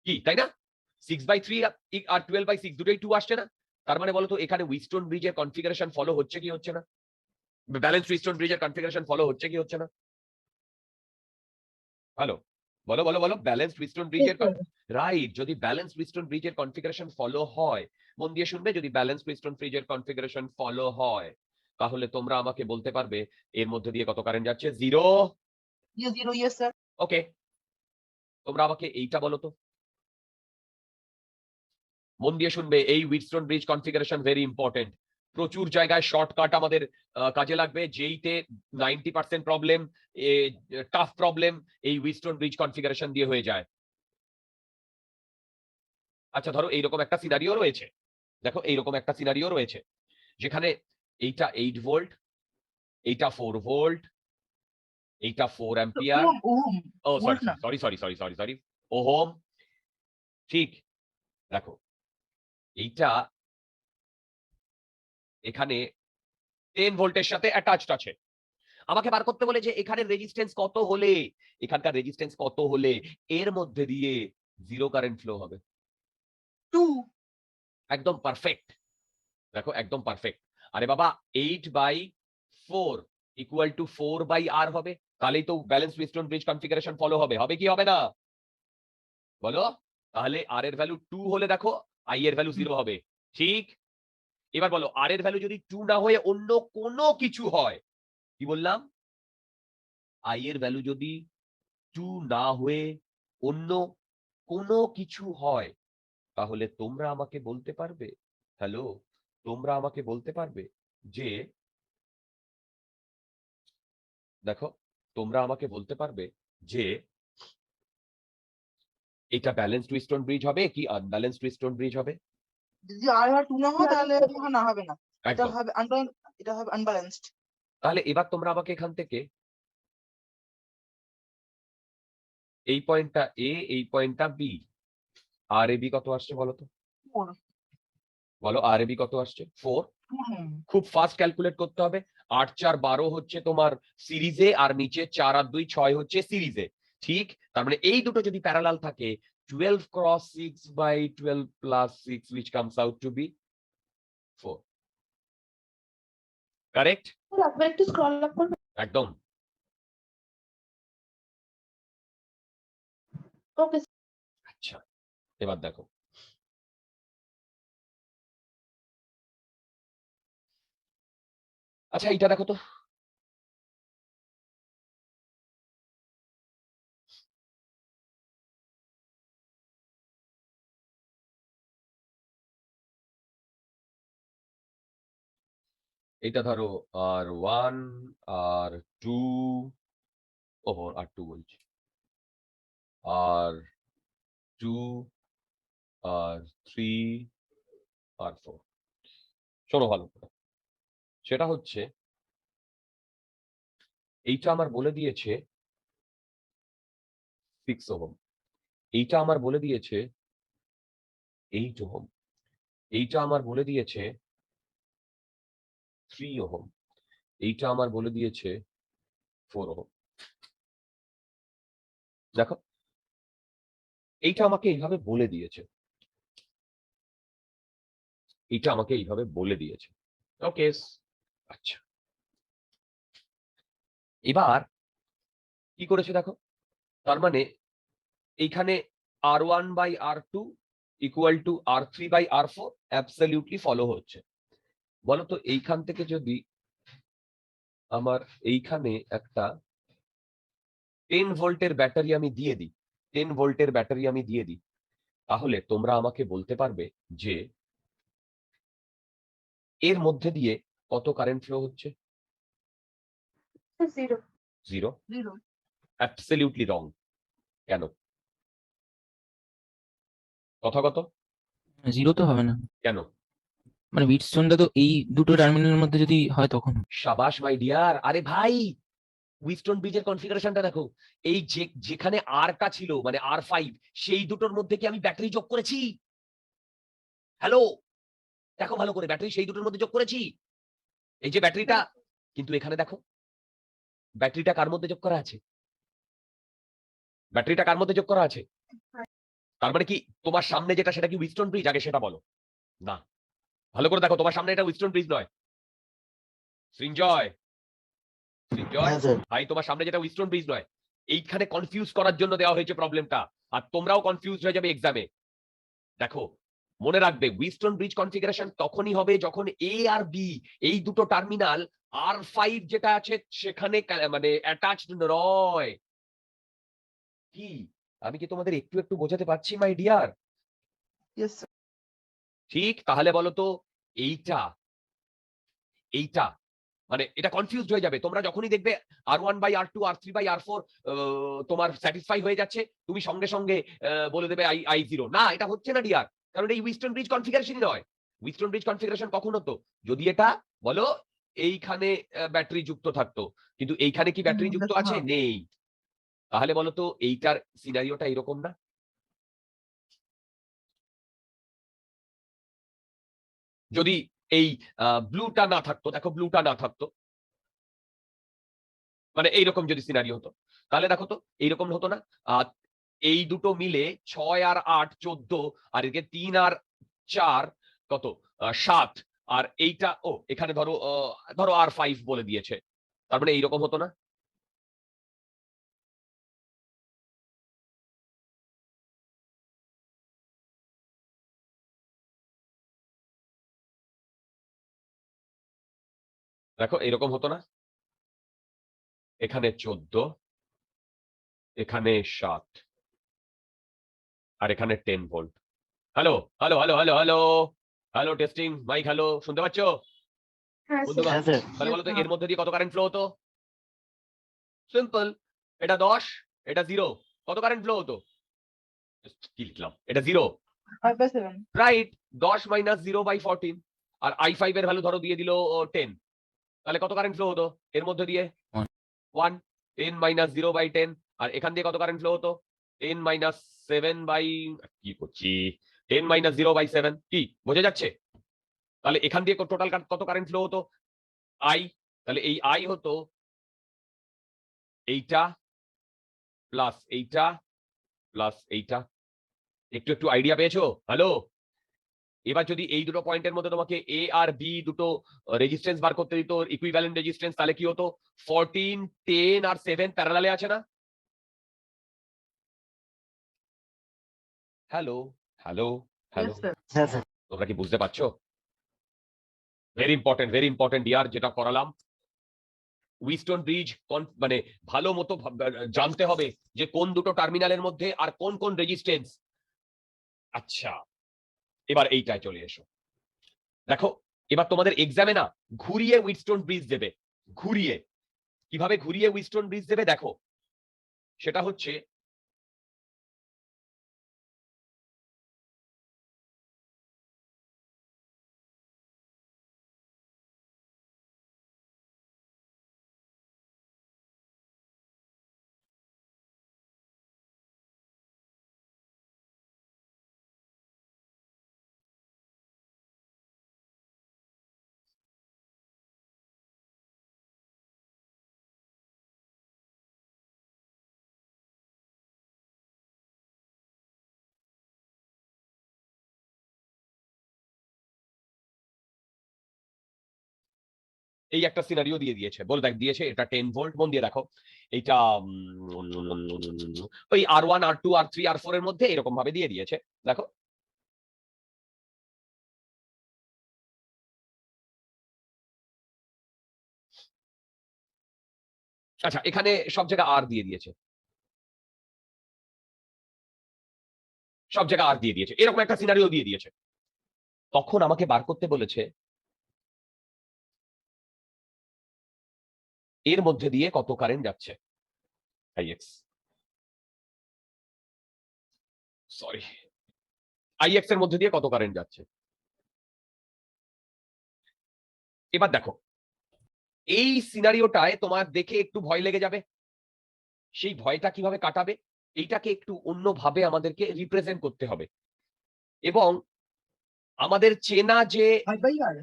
কি তাই না? 6/3 আর 12/6 দুটোই 2 আসছে না? তার মানে বলো তো এখানে উইস্টন ব্রিজের কনফিগারেশন ফলো হচ্ছে কি হচ্ছে না? ব্যালেন্স উইস্টন ব্রিজের কনফিগারেশন ফলো হচ্ছে কি হচ্ছে না? হ্যালো, বলো বলো বলো, ব্যালেন্স উইস্টন Yes, ব্রিজের sir. রাইট, যদি ব্যালেন্স উইস্টন ব্রিজের কনফিগারেশন ফলো হয়, মন দিয়ে শুনবে, যদি ব্যালেন্স উইস্টন ব্রিজের কনফিগারেশন ফলো হয় তাহলে তোমরা আমাকে বলতে পারবে এর মধ্যে দিয়ে কত কারেন্ট যাচ্ছে? 0। Yes, zero. Yes, sir. ওকে, তোমরা আমাকে এইটা বলো তো, মন দিয়ে শুনবে, এই উইটস্টোন ব্রিজ কনফিগারেশন ভেরি ইম্পর্টেন্ট। প্রচুর জায়গায় শর্টকাট আমাদের কাজে লাগবে, যেইতে 90% প্রবলেম, টাফ প্রবলেম এই উইটস্টোন ব্রিজ কনফিগারেশন দিয়ে হয়ে যায়। আচ্ছা ধরো এইরকম একটা সিনারিও রয়েছে, দেখো এইরকম একটা সিনারিও রয়েছে যেখানে এইটা 8 ভোল্ট, এইটা 4 ভোল্ট, এইটা 4 অ্যাম্পিয়ার, Ohm. ও Volt সরি না। Sorry sorry sorry sorry sorry ohm, ঠিক। দেখো এইটা এখানে 10 ভোল্টের সাথে অ্যাটাচড আছে। আমাকে বার করতে বলে যে এখানে রেজিস্ট্যান্স কত হলে, এখানকার রেজিস্ট্যান্স কত হলে এর মধ্যে দিয়ে 0 কারেন্ট ফ্লো হবে। 2. একদম পারফেক্ট, দেখো একদম পারফেক্ট। আরে বাবা, 8/4 ইকুয়াল টু 4/R হবে, তাহলেই তো balance Winston bridge configuration follow হবে। হবে কি হবে না বলো? তাহলে আর এর ভ্যালু 2 হলে দেখো আই এর ভ্যালু 0 হবে, ঠিক? এবার বলো আর এর ভ্যালু যদি 2 না হয়ে অন্য কোনো কিছু হয়, কি বললাম? আই এর ভ্যালু যদি 2 না হয়ে অন্য কোনো কিছু হয় তাহলে তোমরা আমাকে বলতে পারবে, হ্যালো, তোমরা আমাকে বলতে পারবে যে, দেখো, তোমরা আমাকে বলতে পারবে যে এটা ব্যালেন্সড উইস্টন ব্রিজ হবে কি আনব্যালেন্সড উইস্টন ব্রিজ হবে? যদি আর আর 2 না হয় তাহলে না হবে না। এটা একদম। হবে এটা হবে আনব্যালেন্সড। তাহলে এবার তোমরা আমাকে এখান থেকে এই পয়েন্টটা এ, এই পয়েন্টটা বি, আর এ বি কত আসছে বলো তো? 4 বলো আর এ বি কত আসছে? 4। 2 খুব ফাস্ট ক্যালকুলেট করতে হবে। 8 4 12 হচ্ছে তোমার সিরিজে, আর নিচে 4 আর 2 6 হচ্ছে সিরিজে। ঠিক, তার মানে এই দুটো যদি প্যারালাল থাকে, 12 cross 6 by 12 plus 6 which comes out to be 4, correct? একবার একটু স্ক্রল আপ করবে। একদম। ওকে। আচ্ছা, এবার দেখো আচ্ছা এইটা দেখো তো। এটা ধরো R1 R2, ওহো R2 বলছি, R2 R3 R4। শোনো ভালো করে, সেটা হচ্ছে এইটা আমার বলে দিয়েছে 6 ওহম, এইটা আমার বলে দিয়েছে 8 ওহম, এইটা আমার বলে দিয়েছে 3 ওহম, এইটা আমার বলে দিয়েছে 4 ওহম। দেখো এইটা আমাকে এইভাবে বলে দিয়েছে, এইটা আমাকে এইভাবে বলে দিয়েছে। ওকে, আচ্ছা এবার কি করেছে দেখো, তার মানে এইখানে R1 by R2 equal to R3 by R4 absolutely follow হচ্ছে। বলো তো এইখান থেকে যদি আমার এইখানে একটা 10 ভোল্টের ব্যাটারি আমি দিয়ে দিই, 10 ভোল্টের ব্যাটারি আমি দিয়ে দিই, তাহলে তোমরা আমাকে বলতে পারবে যে এর মধ্যে দিয়ে কত কারেন্ট ফ্লো হচ্ছে? 0 0। 0 অ্যাবসলিউটলি রং। কেন? তথাগত 0 তো হবে না, কেন? মানে বিটস্টোনটা তো এই দুটো টার্মিনালের মধ্যে যদি হয় তখন। সাবাস মাই ডিয়ার। আরে ভাই, উইস্টন ব্রিজের কনফিগারেশনটা দেখো, এই যেখানে আরটা ছিল মানে R5, সেই দুটোর মধ্যে কি আমি ব্যাটারি যোগ করেছি? হ্যালো, দেখো ভালো করে, ব্যাটারি সেই দুটোর মধ্যে যোগ করেছি। এই যে ব্যাটারিটা, কিন্তু এখানে দেখো ব্যাটারিটা কার মধ্যে যোগ করা আছে? ব্যাটারিটা কার মধ্যে যোগ করা আছে? তার মানে কি তোমার সামনে যেটা সেটা কি উইস্টন ব্রিজ? আগে সেটা বলো। না, ভালো করে দেখো, তোমার সামনে এটা উইস্টন ব্রিজ নয়। সৃঞ্জয়, সৃঞ্জয় হ্যাঁ স্যার। ভাই, তোমার সামনে যেটা উইস্টন ব্রিজ নয়। এইখানে কনফিউজ করার জন্য দেওয়া হয়েছে প্রবলেমটা, আর তোমরাও কনফিউজ হয়ে যাবে এক্সামে। দেখো মনে রাখবে, উইস্টন ব্রিজ কনফিগারেশন তখনই হবে যখন এ আর বি এই দুটো টার্মিনাল R5 যেটা আছে সেখানে মানে অ্যাটাচড নয়। কি আমি কি তোমাদের একটু একটু বোঝাতে পারছি মাই ডিয়ার? Yes sir. ঠিক, তাহলে বলো তো এইটা এইটা মানে এটা কনফিউজড হয়ে যাবে তোমরা যখনই দেখবে R1 by R2 R3 by R4 তোমার স্যাটিসফাই হয়ে যাচ্ছে, তুমি সঙ্গে সঙ্গে বলে দেবে I0। না, এটা হচ্ছে না ডিয়ার, কারণ এই উইস্টন ব্রিজ কনফিগারেশনই নয়। উইস্টন ব্রিজ কনফিগারেশন কখন হতো? যদি এটা বলো এইখানে ব্যাটারি যুক্ত থাকতো, কিন্তু এইখানে কি ব্যাটারি যুক্ত আছে? হ্যাঁ। নেই। তাহলে বলো তো এইটার সিনারিওটা এরকম না? যদি এই ব্লুটা না থাকতো, দেখো ব্লুটা না থাকতো, মানে এইরকম যদি সিনারিও হতো, তাহলে দেখো তো এইরকম হতো না? এই দুটো মিলে 6 আর 8 14, আর এদিকে 3 আর 4 কত 7, আর এইটা এখানে ধরো ধরো R5 বলে দিয়েছে, তার মানে এইরকম হতো না? দেখো এরকম হতো না? এখানে 14, এখানে 7, আর এখানে 10 volt. Hello hello hello hello hello hello, testing mic, hello, শুনতে পাচ্ছ হ্যাঁ বন্ধুগণ? হ্যাঁ স্যার। তাহলে বলো তো এর মধ্যে দিয়ে কত কারেন্ট ফ্লো হতো? সিম্পল, এটা 10, এটা 0, কত কারেন্ট ফ্লো হতো? কি লিখলাম, এটা 0, 5/7 রাইট, 10 মাইনাস 0/14, আর i5 এর ভ্যালু ধরো দিয়ে দিল 10, তাহলে কত কারেন্ট ফ্লো হতো এর মধ্যে দিয়ে? 1। 10 মাইনাস 0/10, আর এখান দিয়ে কত কারেন্ট ফ্লো হতো? 10 মাইনাস 7 বাই, কি করছি, 10 মাইনাস 0/7, কি বোঝা যাচ্ছে? তাহলে এখান দিয়ে টোটাল কত কারেন্ট ফ্লো হতো? i, তাহলে এই i হতো এইটা প্লাস এইটা প্লাস এইটা। একটু একটু আইডিয়া পেয়েছো? হ্যালো, এবার যদি এই দুটো পয়েন্টের মধ্যে তোমাকে এ আর বি দুটো রেজিস্ট্যান্স বার করতে দিত, ইকুইভ্যালেন্ট রেজিস্ট্যান্স, তাহলে কি হতো? 14, 10 আর 7 প্যারালালে আছে না? Hello, hello, hello, Yes, sir. তোমরা কি বুঝতে পারছো? ভেরি ইম্পর্টেন্ট ইয়ার, যেটা করালাম উইস্টন ব্রিজ মানে ভালো মতো জানতে হবে যে কোন দুটো টার্মিনালের মধ্যে আর কোন কোন রেজিস্ট্যান্স। আচ্ছা, এবার এইটায় চলে এসো। দেখো, এবার তোমাদের এক্সামে না ঘুরিয়ে উইস্টন ব্রিজ দেবে, ঘুরিয়ে। কিভাবে ঘুরিয়ে উইস্টন ব্রিজ দেবে দেখো, সেটা হচ্ছে এই একটা সিনারিও দিয়ে দিয়েছে, বল দেখ দিয়েছে এটা 10 ভোল্ট, মন দিয়ে দেখো এইটা ওই R1 R2 R3 R4 এর মধ্যে এরকম ভাবে দিয়ে দিয়েছে, দেখো। আচ্ছা, এখানে সব জায়গা আর দিয়ে দিয়েছে, সব জায়গা আর দিয়ে দিয়েছে, এরকম একটা সিনারিও দিয়ে দিয়েছে। তখন আমাকে বার করতে বলেছে এর মধ্যে দিয়ে কত কারেন্ট যাচ্ছে, আইএক্স, সরি, আইএক্স এর মধ্যে দিয়ে কত কারেন্ট যাচ্ছে। এবার দেখো, এই সিনারিওটায় তোমার দেখে একটু ভয় লেগে যাবে, সেই ভয়টা কিভাবে কাটাবে, এইটাকে একটু অন্যভাবে আমাদেরকে রিপ্রেজেন্ট করতে হবে। এবং আমাদের চেনা যে, 5/R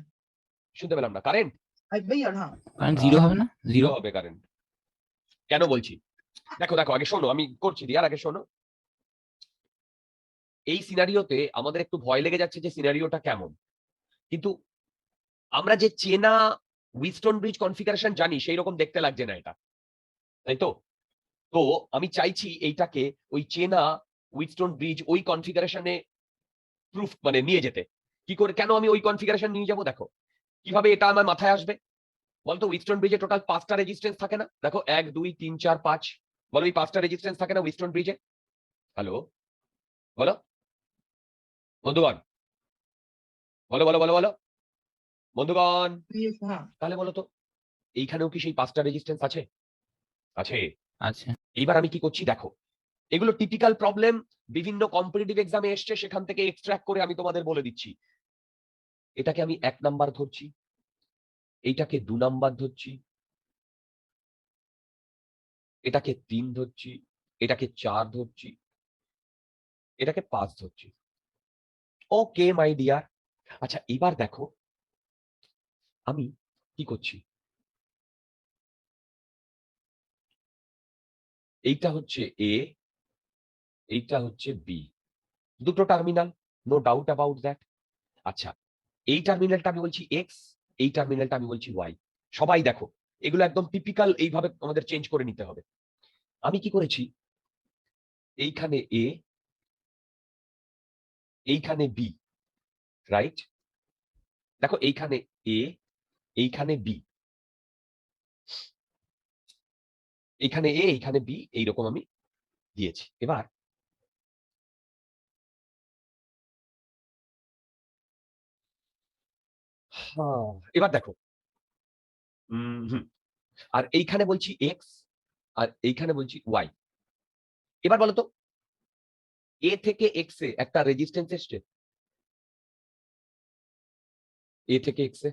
শুনতে পেলাম না, কারেন্ট 5/R হ্যাঁ কারণ জিরো হবে না, জিরো জিরো হবে কারেন্ট। কেন বলছি দেখো, দেখো আগে শোনো, আমি করছি দিয়ার, আগে শোনো। এই সিনারিওতে আমাদের একটু ভয় লেগে যাচ্ছে যে সিনারিওটা কেমন, কিন্তু আমরা যে চেনা উইস্টন ব্রিজ কনফিগারেশন জানি সেই রকম দেখতে লাগছে না এটা, তাই তো? তো আমি চাইছি এইটাকে ওই চেনা উইস্টন ব্রিজ ওই কনফিগারেশনে প্রুফ মানে নিয়ে যেতে। কি করে, কেন আমি ওই কনফিগারেশন নিয়ে যাব দেখো, কিভাবে এটা আমার মাথায় আসবে বলতো। উইস্টন ব্রিজে টোটাল 5টা রেজিস্ট্যান্স থাকে না, দেখো 1 2 3 4 5, বলো এই 5টা রেজিস্ট্যান্স থাকে না উইস্টন ব্রিজে? হ্যালো, বলো বন্ধুগণ, বলো বলো বলো বলো বন্ধুগণ। Yes, হ্যাঁ তাহলে বলো তো এইখানেও কি সেই 5টা রেজিস্ট্যান্স আছে? আছে। আছে। এইবার আমি কি করছি দেখো, এগুলো টিপিক্যাল প্রবলেম, বিভিন্ন কম্পিটিটিভ এক্সামে এসছে, সেখান থেকে এক্সট্রাক্ট করে আমি তোমাদের বলে দিচ্ছি। এটাকে আমি 1 নাম্বার ধরছি, এইটাকে 2 নাম্বার ধরছি, এটাকে 3 ধরছি, এটাকে 4 ধরছি, এটাকে 5 ধরছি। ওকে মাই ডিয়ার। আচ্ছা, এবার দেখো আমি কি করছি, এইটা হচ্ছে এ, এইটা হচ্ছে বি, দুটো terminal, no doubt about that. আচ্ছা, এই টার্মিনালটা আমি বলছি এক্স, এই টার্মিনালটা আমি বলছি ওয়াই। সবাই দেখো, এগুলো একদম টিপিক্যাল, এইভাবে আমাদের চেঞ্জ করে নিতে হবে। আমি কি করেছি, এইখানে এ, এইখানে বি, রাইট? দেখো এইখানে এ, এইখানে বি, এইখানে এ, এইখানে বি, এইরকম আমি দিয়েছি। এবার এবার দেখো, হুম, আর এইখানে বলছি এক্স, আর এইখানে বলছি ওয়াই। এবার বলো তো এ থেকে এক্স এ একটা রেজিস্ট্যান্স এসছে, এ থেকে এক্স এ,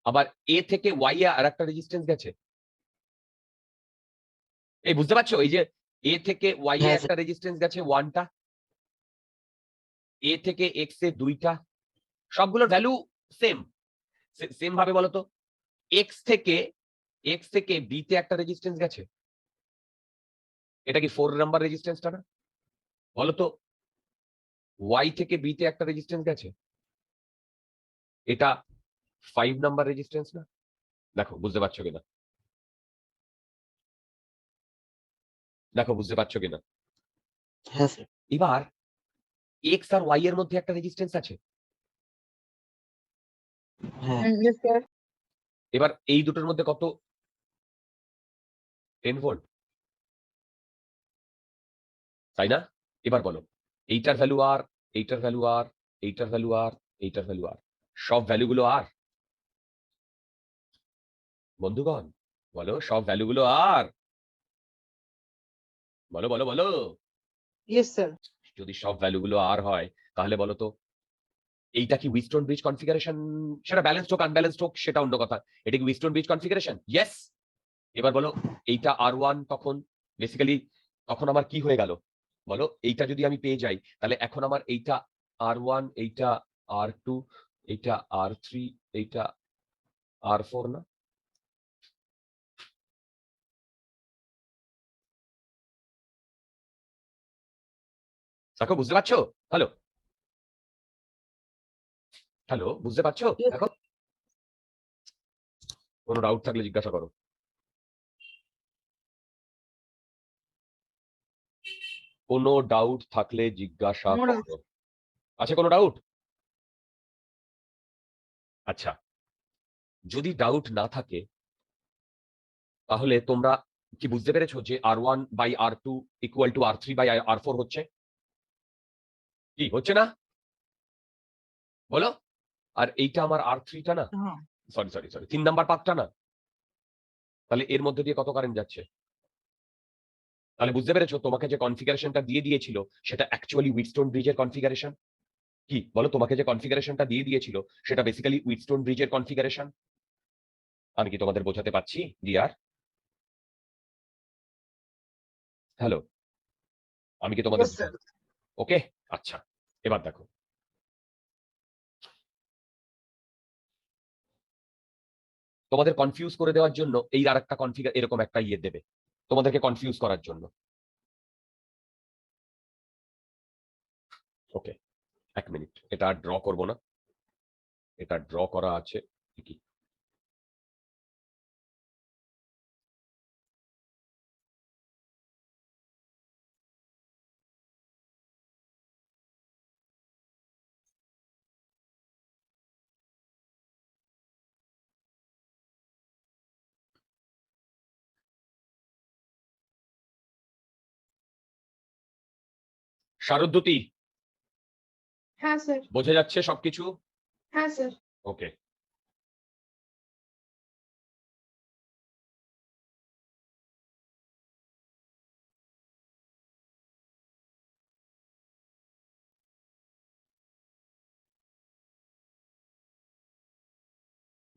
আবার এ থেকে ওয়াই এ আর একটা রেজিস্ট্যান্স গেছে। এই বুঝতে পারছো, এই যে এ থেকে ওয়াই এ হ্যাঁ, একটা রেজিস্ট্যান্স গেছে 1টা, এ থেকে এক্স এ 2টা, সবগুলোর ভ্যালু সেম। সেম ভাবে বলো তো, এক্স থেকে বি তে একটা রেজিস্ট্যান্স গেছে, এটা কি 4 নাম্বার রেজিস্ট্যান্সটা না? বলো তো, ওয়াই থেকে বি তে একটা রেজিস্ট্যান্স গেছে, এটা 5 নাম্বার রেজিস্ট্যান্স না? দেখো বুঝতে পারছো কিনা, দেখো বুঝতে পারছো কিনা। হ্যাঁ স্যার। এবার এক্স আর ওয়াই এর মধ্যে একটা রেজিস্ট্যান্স আছে, হ্যাঁ, Yes, sir. এবার এই দুটোর মধ্যে কত 10 ভোল্ট, তাই না? এবার বলো, এইটার ভ্যালু আর, এইটার ভ্যালু আর, এইটার ভ্যালু আর, এইটার ভ্যালু আর, সব ভ্যালুগুলো আর। বন্ধুগণ বলো, সব ভ্যালুগুলো আর, বলো বলো বলো। Yes, sir. যদি সব ভ্যালুগুলো আর হয়, তাহলে বলো তো এইটা কি উইস্টন ব্রিজ কনফিগারেশন? সেটা ব্যালেন্সড হোক আনব্যালেন্সড হোক সেটা অন্য কথা, এটা কি উইস্টন ব্রিজ কনফিগারেশন? ইয়েস। এবার বলো, এইটা আর1 তখন বেসিক্যালি তখন আমার কি হয়ে গেল বলো, এইটা যদি আমি পেয়ে যাই, তাহলে এখন আমার এইটা আর1, এইটা আর2, এইটা আর3, এইটা আর4 না? দেখো বুঝতে পারছো? হ্যালো হ্যালো, বুঝতে পারছো? Yes, দেখো, কোনো ডাউট থাকলে জিজ্ঞাসা করো। কোনো ডাউট থাকলে জিজ্ঞাসা No doubt. করো। আছে কোনো ডাউট? আচ্ছা, যদি ডাউট না থাকে, তাহলে তোমরা কি বুঝতে পেরেছো যে আর1 বাই আর2 ইকুয়াল টু আর3 বাই আর4 হচ্ছে? কি হচ্ছে না বলো? আর এইটা আমার আর3টা না? হ্যাঁ। সরি সরি সরি, 3 নাম্বার পাথটা না? তাহলে এর মধ্যে দিয়ে কত কারেন্ট যাচ্ছে? তাহলে বুঝতে পেরেছো, তোমাকে যে কনফিগারেশনটা দিয়ে দিয়েছিল সেটা অ্যাকচুয়ালি উইটস্টোন ব্রিজের কনফিগারেশন। কি বলো, তোমাকে যে কনফিগারেশনটা দিয়ে দিয়েছিল সেটা বেসিক্যালি উইটস্টোন ব্রিজের কনফিগারেশন। আমি কি তোমাদের বোঝাতে পারছি ডিয়ার? হ্যালো, আমি কি তোমাদের Yes, sir. ওকে? আচ্ছা, এবার দেখো, তোমাদের কনফিউজ করে দেওয়ার জন্য এই আরেকটা কনফিগার এরকম একটা ইয়ে দেবে তোমাদেরকে কনফিউজ করার জন্য। ওকে, 1 মিনিট, এটা আর ড্র করব না, এটা ড্র করা আছে কি? শারদ্বতী, হ্যাঁ স্যার। বোঝা যাচ্ছে সবকিছু? হ্যাঁ স্যার। ওকে,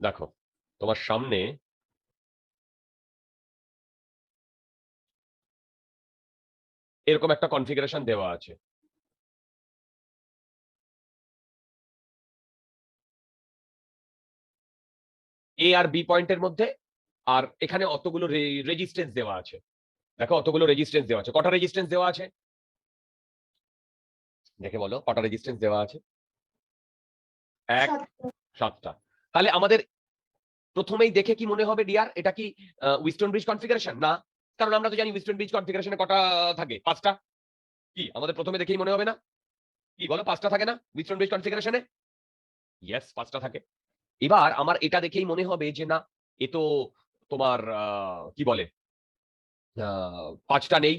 দেখো তোমার সামনে এরকম একটা কনফিগারেশন দেওয়া আছে। এ আর বি পয়েন্টের মধ্যে, আর এখানে অতগুলো রেজিস্ট্যান্স দেওয়া আছে। দেখো অতগুলো রেজিস্ট্যান্স দেওয়া আছে, কটা রেজিস্ট্যান্স দেওয়া আছে দেখে বলো, কটা রেজিস্ট্যান্স দেওয়া আছে? 1, সাতটা। 7টা। তাহলে আমাদের প্রথমেই দেখে কি মনে হবে ডিয়ার, এটা কি উইস্টন ব্রিজ কনফিগারেশন? না, কারণ আমরা তো জানি উইস্টন ব্রিজ কনফিগারেশনে কটা থাকে, 5টা। কি আমাদের প্রথমে দেখেই মনে হবে না? কি বলো, 5টা থাকে না উইস্টন ব্রিজ কনফিগারেশনে? ইয়েস, 5টা থাকে। এবার আমার এটা দেখেই মনে হবে যে না, এ তো তোমার কি বলে 5টা নেই,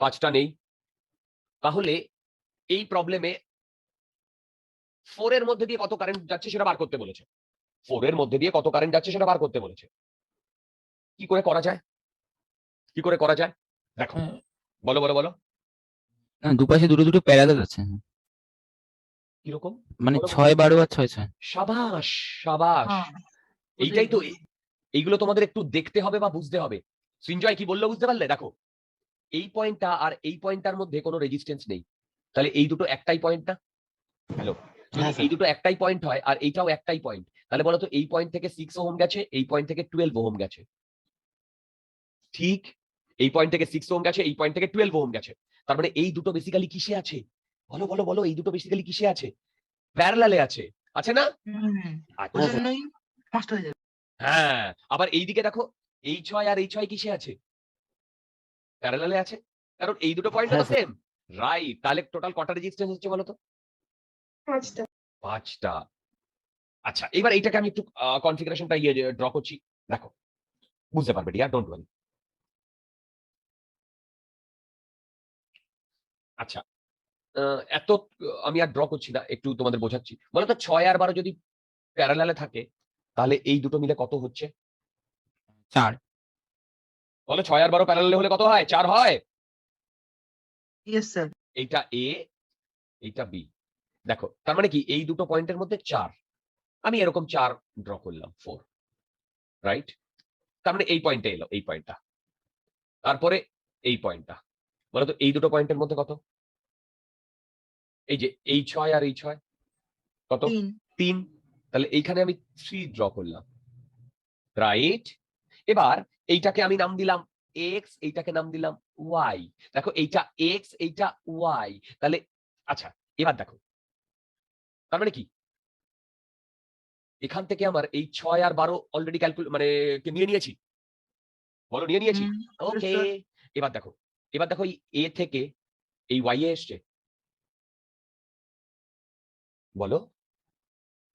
5টা নেই। তাহলে এই প্রবলেমে 4 এর মধ্যে দিয়ে কত কারেন্ট যাচ্ছে সেটা বার করতে বলেছে। 4 এর মধ্যে দিয়ে কত কারেন্ট যাচ্ছে সেটা বার করতে বলেছে। কি করে করা যায়? কি করে করা যায় দেখো, হ্যাঁ, বলো বলো বলো। না, দুপাশে দুটো দুটো প্যারালাল আছে। কিরকম? মানে বলো। 6 12 আর 6 6। সাবাস, সাবাস। হ্যাঁ এইটাই তো, এইগুলো তোমাদের একটু দেখতে হবে বা বুঝতে হবে। সৃঞ্জয় কি বললো বুঝতে পারলে? দেখো, এই পয়েন্টটা আর এই পয়েন্টটার মধ্যে কোনো রেজিস্ট্যান্স নেই, তাহলে এই দুটো একটাই পয়েন্ট না? হ্যালো, যদি হ্যাঁ, এই স্যার। দুটো একটাই পয়েন্ট হয় আর এইটাও একটাই পয়েন্ট, তাহলে বলো তো এই পয়েন্ট থেকে 6 ওহম গেছে, এই পয়েন্ট থেকে 12 ওহম গেছে। ঠিক, এই পয়েন্ট থেকে 6 ওহম গেছে, এই পয়েন্ট থেকে 12 ওহম গেছে। তার মানে এই দুটো বেসিক্যালি কিসে আছে? বলো বলো বলো, এই দুটো বেসিক্যালি কিসে আছে? প্যারালালে আছে, আছে না? ওই আচ্ছা, জন্যই নষ্ট হয়ে যাবে। হ্যাঁ, আবার এইদিকে দেখো, এই 6 আর এই 6 কিসে আছে? প্যারালালে আছে, কারণ এই দুটো পয়েন্ট হ্যাঁ, তো স্যার। সেম। রাইট, তাহলে টোটাল কটা রেজিস্ট্যান্স হচ্ছে বলো তো? 5টা। 5টা। আচ্ছা, এবার এইটাকে আমি একটু কনফিগারেশনটা ড্র করছি, দেখো বুঝতে পারবে ডিয়ার, ডোন্ট ওয়ারি। আচ্ছা, এত আমি আর ড্র করছি না, একটু তোমাদের বোঝাচ্ছি। বলো তো 6 আর 12 যদি প্যারালালে থাকে, তাহলে এই দুটো মিলে কত হচ্ছে? 4। বলো 6 আর 12 প্যারালালে হলে কত হয়? 4 হয়। Yes sir. এইটা এ, এইটা বি। দেখো, তার মানে কি এই দুটো পয়েন্টের মধ্যে 4, আমি এরকম 4 ড্র করলাম, 4, রাইট? তার মানে এই পয়েন্টে এলো, এই পয়েন্টটা, তারপরে এই পয়েন্টটা। বলো তো এই দুটো পয়েন্টের মধ্যে কত? এই যে এই 6 আর এই 6 কত? 3। 3। তাহলে এইখানে আমি 3 ড্র করলাম, রাইট? এবার এইটাকে আমি নাম দিলাম এক্স, এইটাকে নাম দিলাম ওয়াই। দেখো, এইটা এক্স, এইটা ওয়াই। তাহলে আচ্ছা, এবার দেখো, তার মানে কি এখান থেকে আমার এই 6 আর 12 অলরেডি মানে নিয়ে নিয়েছি। বলো, নিয়ে নিয়েছি। Yes okay, sir. এবার দেখো, এবার দেখো এই এ থেকে এই ওয়াই এ এসছে, বলো।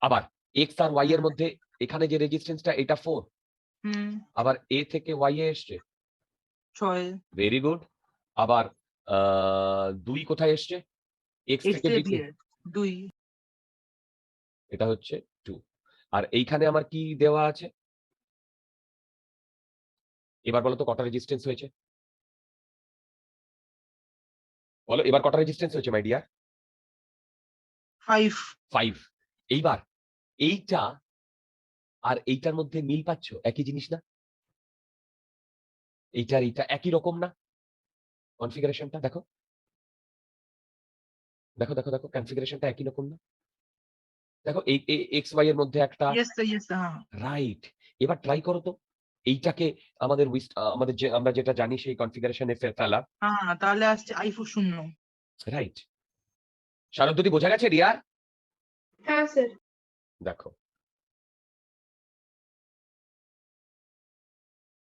আবার এক্স আর ওয়াই এর মধ্যে এখানে যে রেজিস্ট্যান্সটা, এটা 4। আবার এ থেকে ওয়াই এ এসছে, 6। Very good. আবার 2 কোথায় এসছে? এক্স এক্স থেকে থেকে বিতে, 2। এটা হচ্ছে 2। আর এইখানে আমার কি দেওয়া আছে? এবার বলো তো কটা রেজিস্ট্যান্স হয়েছে? বলো এবার কটা রেজিস্ট্যান্স হয়েছে মাই ডিয়ার? 5। 5। এইবার এইটা আর এইটার মধ্যে মিল পাচ্ছ? একই জিনিস না? এইটার এইটা একই রকম না? কনফিগারেশনটা দেখো, দেখো দেখো দেখো, কনফিগারেশনটা একই রকম না? দেখো, এই এক্স ওয়াই এর মধ্যে একটা, ইয়েস স্যার, ইয়েস স্যার। হ্যাঁ। রাইট। এবার ট্রাই করো তো এইটাকে আমাদের আমাদের যে আমরা যেটা জানি সেই কনফিগারেশনে ফেলা, হ্যাঁ, তাহলে আসছে i4 0। রাইট? শারদ বোঝা গেছে রিয়া? হ্যাঁ স্যার। দেখো,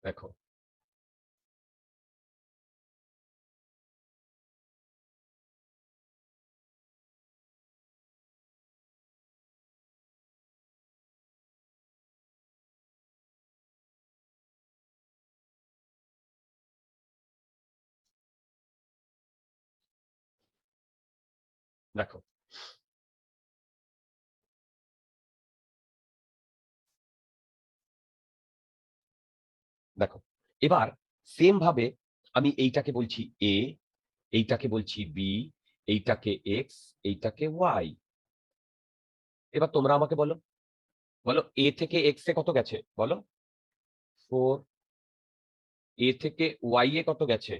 দেখো, দেখো, দেখো। এবার সেম ভাবে আমি এইটাকে বলছি এ, এইটাকে বলছি বি, এইটাকে এক্স, এইটাকে ওয়াই। এবার তোমরা আমাকে বলো, বলো এ থেকে এক্স এ কত গেছে? বলো 4। এ থেকে ওয়াই এ কত গেছে?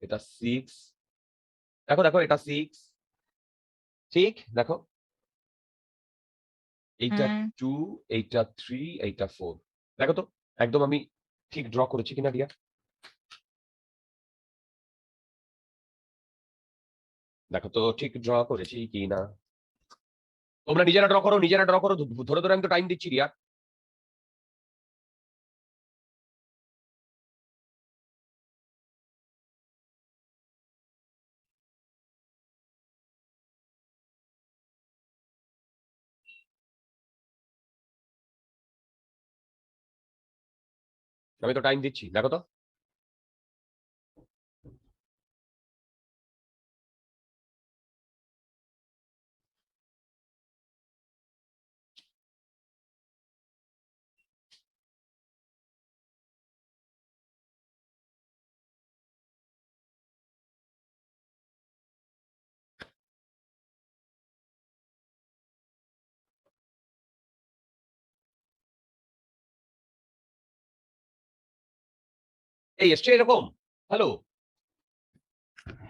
এটা 6। দেখো দেখো, এটা 6, ঠিক? দেখো, এইটা 2, এইটা 3, এইটা 4। দেখো তো একদম আমি ঠিক ড্র করেছি কিনা রিয়া? দেখো তো ঠিক ড্র করেছি কিনা? তোমরা নিজেরা ড্র করো, নিজেরা ড্র করো, ধরে ধরে আমি তো টাইম দিচ্ছি রিয়া। আমি তো টাইম দিচ্ছি, দেখো তো। এই এসছে এরকম? হ্যালো,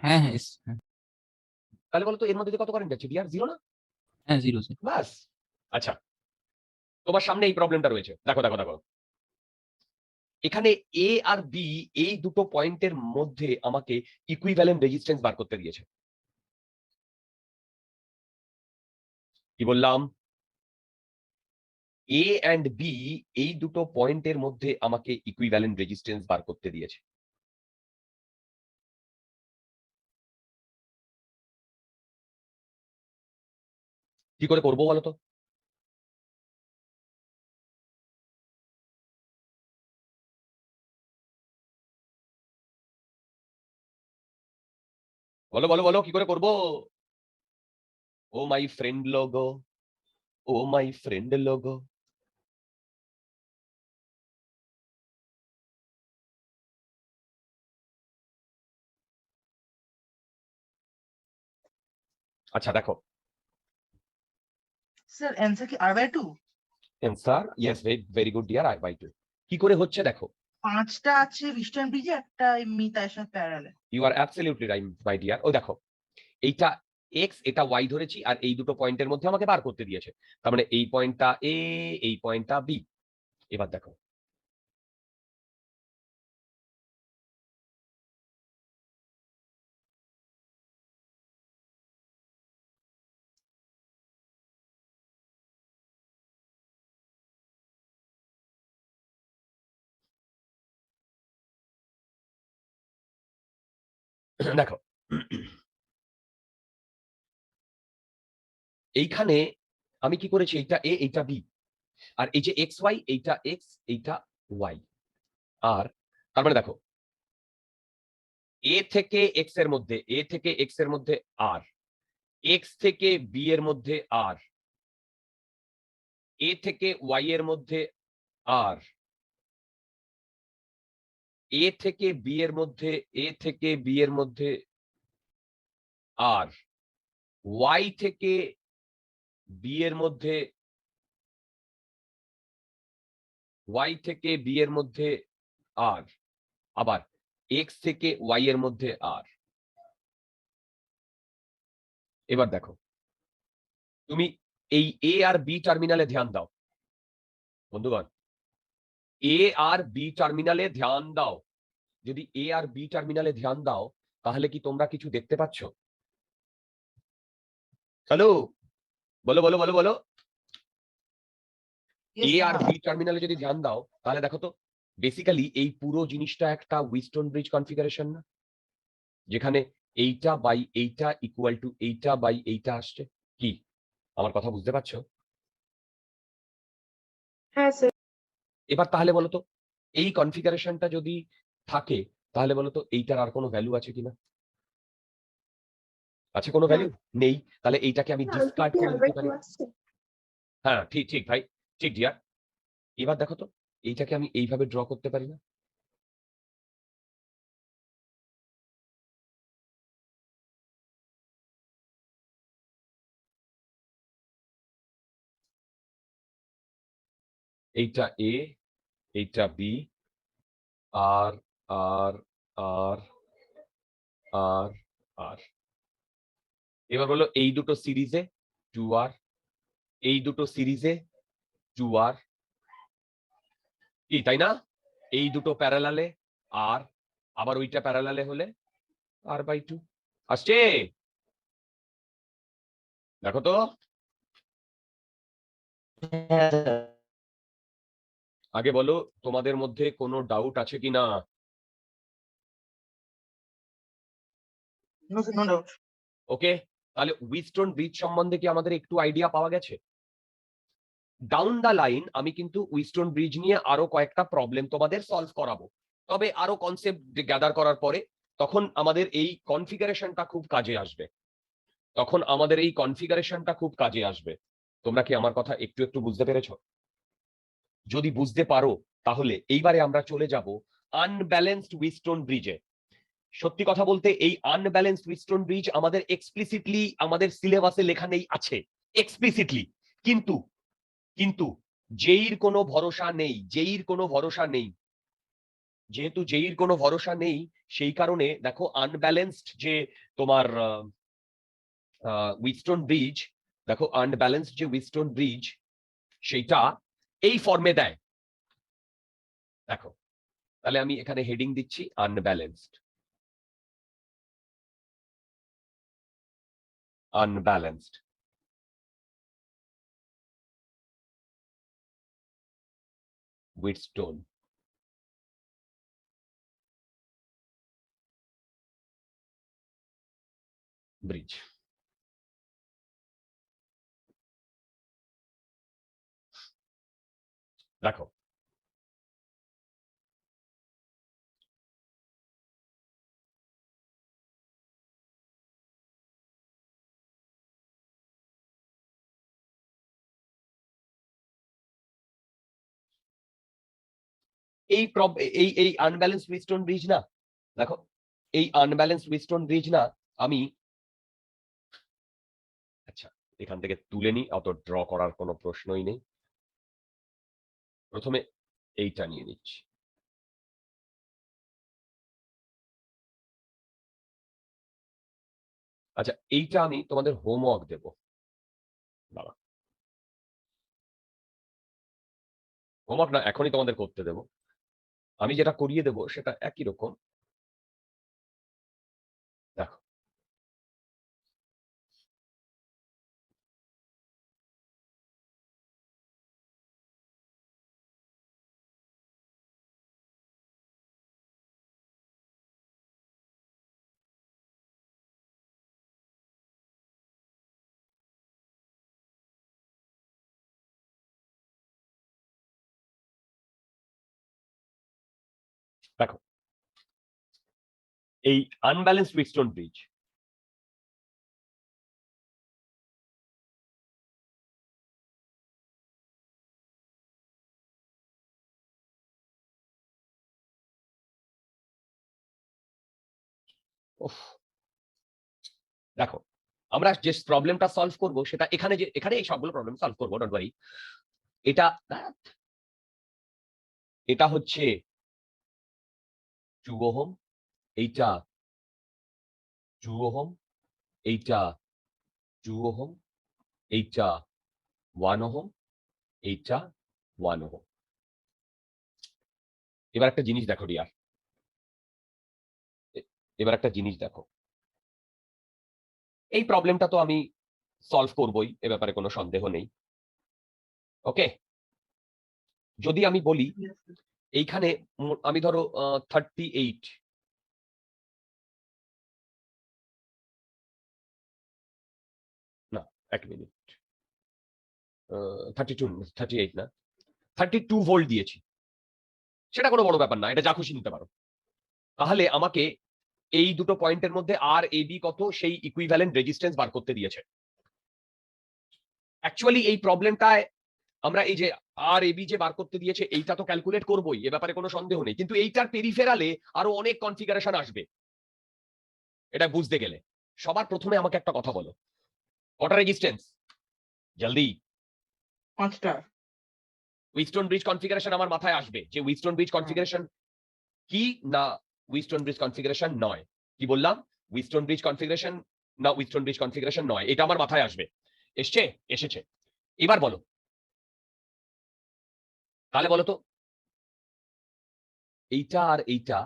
হ্যাঁ হ্যাঁ হ্যাঁ, তাহলে বলো তো এর মধ্যে দিয়ে কত কারেন্ট যাচ্ছে? ডিআর 0 না? হ্যাঁ 0 স্যার। বাস। আচ্ছা, তোমার সামনে এই প্রবলেমটা রয়েছে। দেখো, দেখো, দেখো। এখানে এ আর বি এই দুটো পয়েন্টের মধ্যে আমাকে ইকুইভ্যালেন্ট রেজিস্ট্যান্স বার করতে দিয়েছে। কি বললাম? এ এন্ড বি এই দুটো পয়েন্টের মধ্যে আমাকে ইকুইভ্যালেন্ট রেজিস্ট্যান্স বার করতে দিয়েছে। কি করে করবো বলো তো? বলো, বলো, বলো, কি করে করবো? ও মাই ফ্রেন্ড লোগো, ও মাই ফ্রেন্ড লোগো। আচ্ছা দেখো, স্যার অ্যান্সার কি R/2? Answer yes, very good dear, I by 2। কি করে হচ্ছে দেখো। 5টা আছে ইস্টার্ন ব্রিজে, একটা এমনি তার সাথে প্যারালাল। You are absolutely right my dear. ও দেখো, এইটা এক্স, এটা ওয়াই ধরেছি, আর এই দুটো পয়েন্টের মধ্যে আমাকে বার করতে দিয়েছে। তার মানে এই পয়েন্টটা এ, এই পয়েন্টটা বি। এবার দেখো, দেখো এইখানে আমি কি করেছি? এইটা এ, এইটা বি, আর এই যে এক্স ওয়াই, এইটা এক্স, এইটা ওয়াই। আর তার মানে দেখো, এ থেকে এক্স এর মধ্যে, এ থেকে এক্স এর মধ্যে আর, এক্স থেকে বি এর মধ্যে আর, এ থেকে ওয়াই এর মধ্যে আর, এ থেকে বি এর মধ্যে, এ থেকে বি এর মধ্যে আর, ওয়াই থেকে বি এর মধ্যে, ওয়াই থেকে বি এর মধ্যে আর, আবার এক্স থেকে ওয়াই এর মধ্যে আর। এবার দেখো, তুমি এই এ আর বি টার্মিনালে ধ্যান দাও বন্ধুগণ, এ আর বি টার্মিনালে ধ্যান দাও। যদি এ আর বি টার্মিনালে ধ্যান দাও, তাহলে কি তোমরা কিছু দেখতে পাচ্ছ? হ্যালো, বলো, বলো, বলো, বলো। Yes, এ আর স্যার। বি টার্মিনালে যদি ধ্যান দাও, তাহলে দেখো তো, বেসিক্যালি এই পুরো জিনিসটা একটা উইস্টন ব্রিজ কনফিগারেশন না, যেখানে এইটা বাই এইটা ইকুয়াল টু এইটা বাই এইটা আসছে। কি আমার কথা বুঝতে পারছো? হ্যাঁ স্যার। এবার তাহলে বলো তো, এই কনফিগারেশনটা যদি থাকে, তাহলে বলো তো এইটার আর কোনো ভ্যালু আছে কিনা? আছে কোনো না, ভ্যালু? নেই। তাহলে এইটাকে আমি না, ডিসকার্ড কি করে হবে দিতে একটু পারি। আসছে। হ্যাঁ, ঠিক, ঠিক ভাই, ঠিক ডিয়ার। এবার দেখো তো, এইটাকে আমি এইভাবে ড্র করতে পারি না? এইটা এ, এইটা বি, আর আর আর আর আর। এবার বলো এই দুটো সিরিজে 2r, এই দুটো সিরিজে 2r, কি তাই না? এই দুটো প্যারালালে আর, আবার ওইটা প্যারালালে হলে r/2 আসছে। দেখো তো, হ্যাঁ, স্যার। আগে বলো তোমাদের মধ্যে কোনো ডাউট আছে কিনা? No sir, no doubt. Okay, তাহলে উইজস্টোন ব্রিজ সম্বন্ধে কি আমাদের একটু আইডিয়া পাওয়া গেছে? ডাউন দা লাইন আমি কিন্তু উইজস্টোন ব্রিজ নিয়ে আরো কয়েকটা প্রবলেম তোমাদের সলভ করাবো। তবে আরো কনসেপ্ট গ্যাদার করার পরে, তখন আমাদের এই কনফিগারেশনটা খুব কাজে আসবে। তখন আমাদের এই কনফিগারেশনটা খুব কাজে আসবে। তোমরা কি আমার কথা একটু একটু বুঝতে পেরেছো? যদি বুঝতে পারো, তাহলে এইবারে আমরা চলে যাব আনব্যালেন্সড উইজস্টোন ব্রিজে। সত্যি কথা বলতে, এই আনব্যালেন্সড উইজস্টোন ব্রিজ আমাদের এক্সপ্লিসিটলি আমাদের সিলেবাসে লেখা নেই, আছে এক্সপ্লিসিটলি। কিন্তু কিন্তু জেইর কোনো ভরসা নেই, জেইর কোনো ভরসা নেই। যেহেতু জেইর কোনো ভরসা নেই, সেই কারণে দেখো আনব্যালেন্সড যে তোমার উইস্টন ব্রিজ, দেখো আনব্যালেন্সড যে উইস্টন ব্রিজ সেইটা এই ফর্মে দেয়। দেখো, তাহলে আমি এখানে হেডিং দিচ্ছি আনব্যালেন্সড। Unbalanced উইটস্টোন bridge. দেখো, এই আনব্যালেন্স উইস্টন ব্রিজ না, দেখো এই আনব্যালেন্স উইস্টন ব্রিজ না, আমি আচ্ছা এখান থেকে তুলে নিই, অত ড্র করার কোনো প্রশ্নই নেই। প্রথমে এইটা নিয়ে নিচ্ছি। আচ্ছা, এইটা আমি তোমাদের হোমওয়ার্ক দেব। দাঁড়া, হোমওয়ার্ক না, এখনই তোমাদের করতে দেব। আমি যেটা করিয়ে দেব সেটা একই রকম। দেখো, দেখো এই আনব্যালেন্স উইস্টন ব্রিজ, দেখো আমরা যে প্রবলেমটা সলভ করব সেটা এখানে, যে এখানে এই সবগুলো প্রবলেম সলভ করবো, ডোন্ট ওয়ারি। এটা এটা হচ্ছে 2 ওহম, এইটা 2 ওহম, এইটা 2 ওহম, এইটা 1 ওহম, এইটা 1 ওহম। এবার একটা জিনিস দেখো ডিয়ার, এবার একটা জিনিস দেখো, এই প্রবলেমটা তো আমি সলভ করবই, এ ব্যাপারে কোনো সন্দেহ নেই। ওকে, যদি আমি বলি এইখানে আমি ধরো 38, না 1 মিনিট, 32 38 না, 32 ভোল্ট দিয়েছি, সেটা কোনো বড় ব্যাপার না, এটা যা খুশি নিতে পারো। তাহলে আমাকে এই দুটো পয়েন্টের মধ্যে আর এ বি কত সেই ইকুইভ্যালেন্ট রেজিস্ট্যান্স বার করতে দিয়েছে। অ্যাকচুয়ালি এই প্রবলেমটায় আমরা এই যে আর এ বি যে বার করতে দিয়েছে এইটা তো ক্যালকুলেট করবোই, এ ব্যাপারে কোনো সন্দেহ নেই, কিন্তু এইটার পেরিফেরালে আরো অনেক কনফিগারেশন আসবে এটা বুঝতে গেলে। সবার প্রথমে আমাকে একটা কথা বলো, কটা রেজিস্ট্যান্স? জলদি। 5টা। উইস্টন ব্রিজ কনফিগারেশন আমার মাথায় আসবে যে উইস্টন ব্রিজ কনফিগারেশন কি না উইস্টন ব্রিজ কনফিগারেশন নয়। কি বললাম? উইস্টন ব্রিজ কনফিগারেশন না উইস্টন ব্রিজ কনফিগারেশন নয়, এটা আমার মাথায় আসবে। এসছে? এসেছে। এবার বলো, তাহলে বলো তো এইটা আর এইটা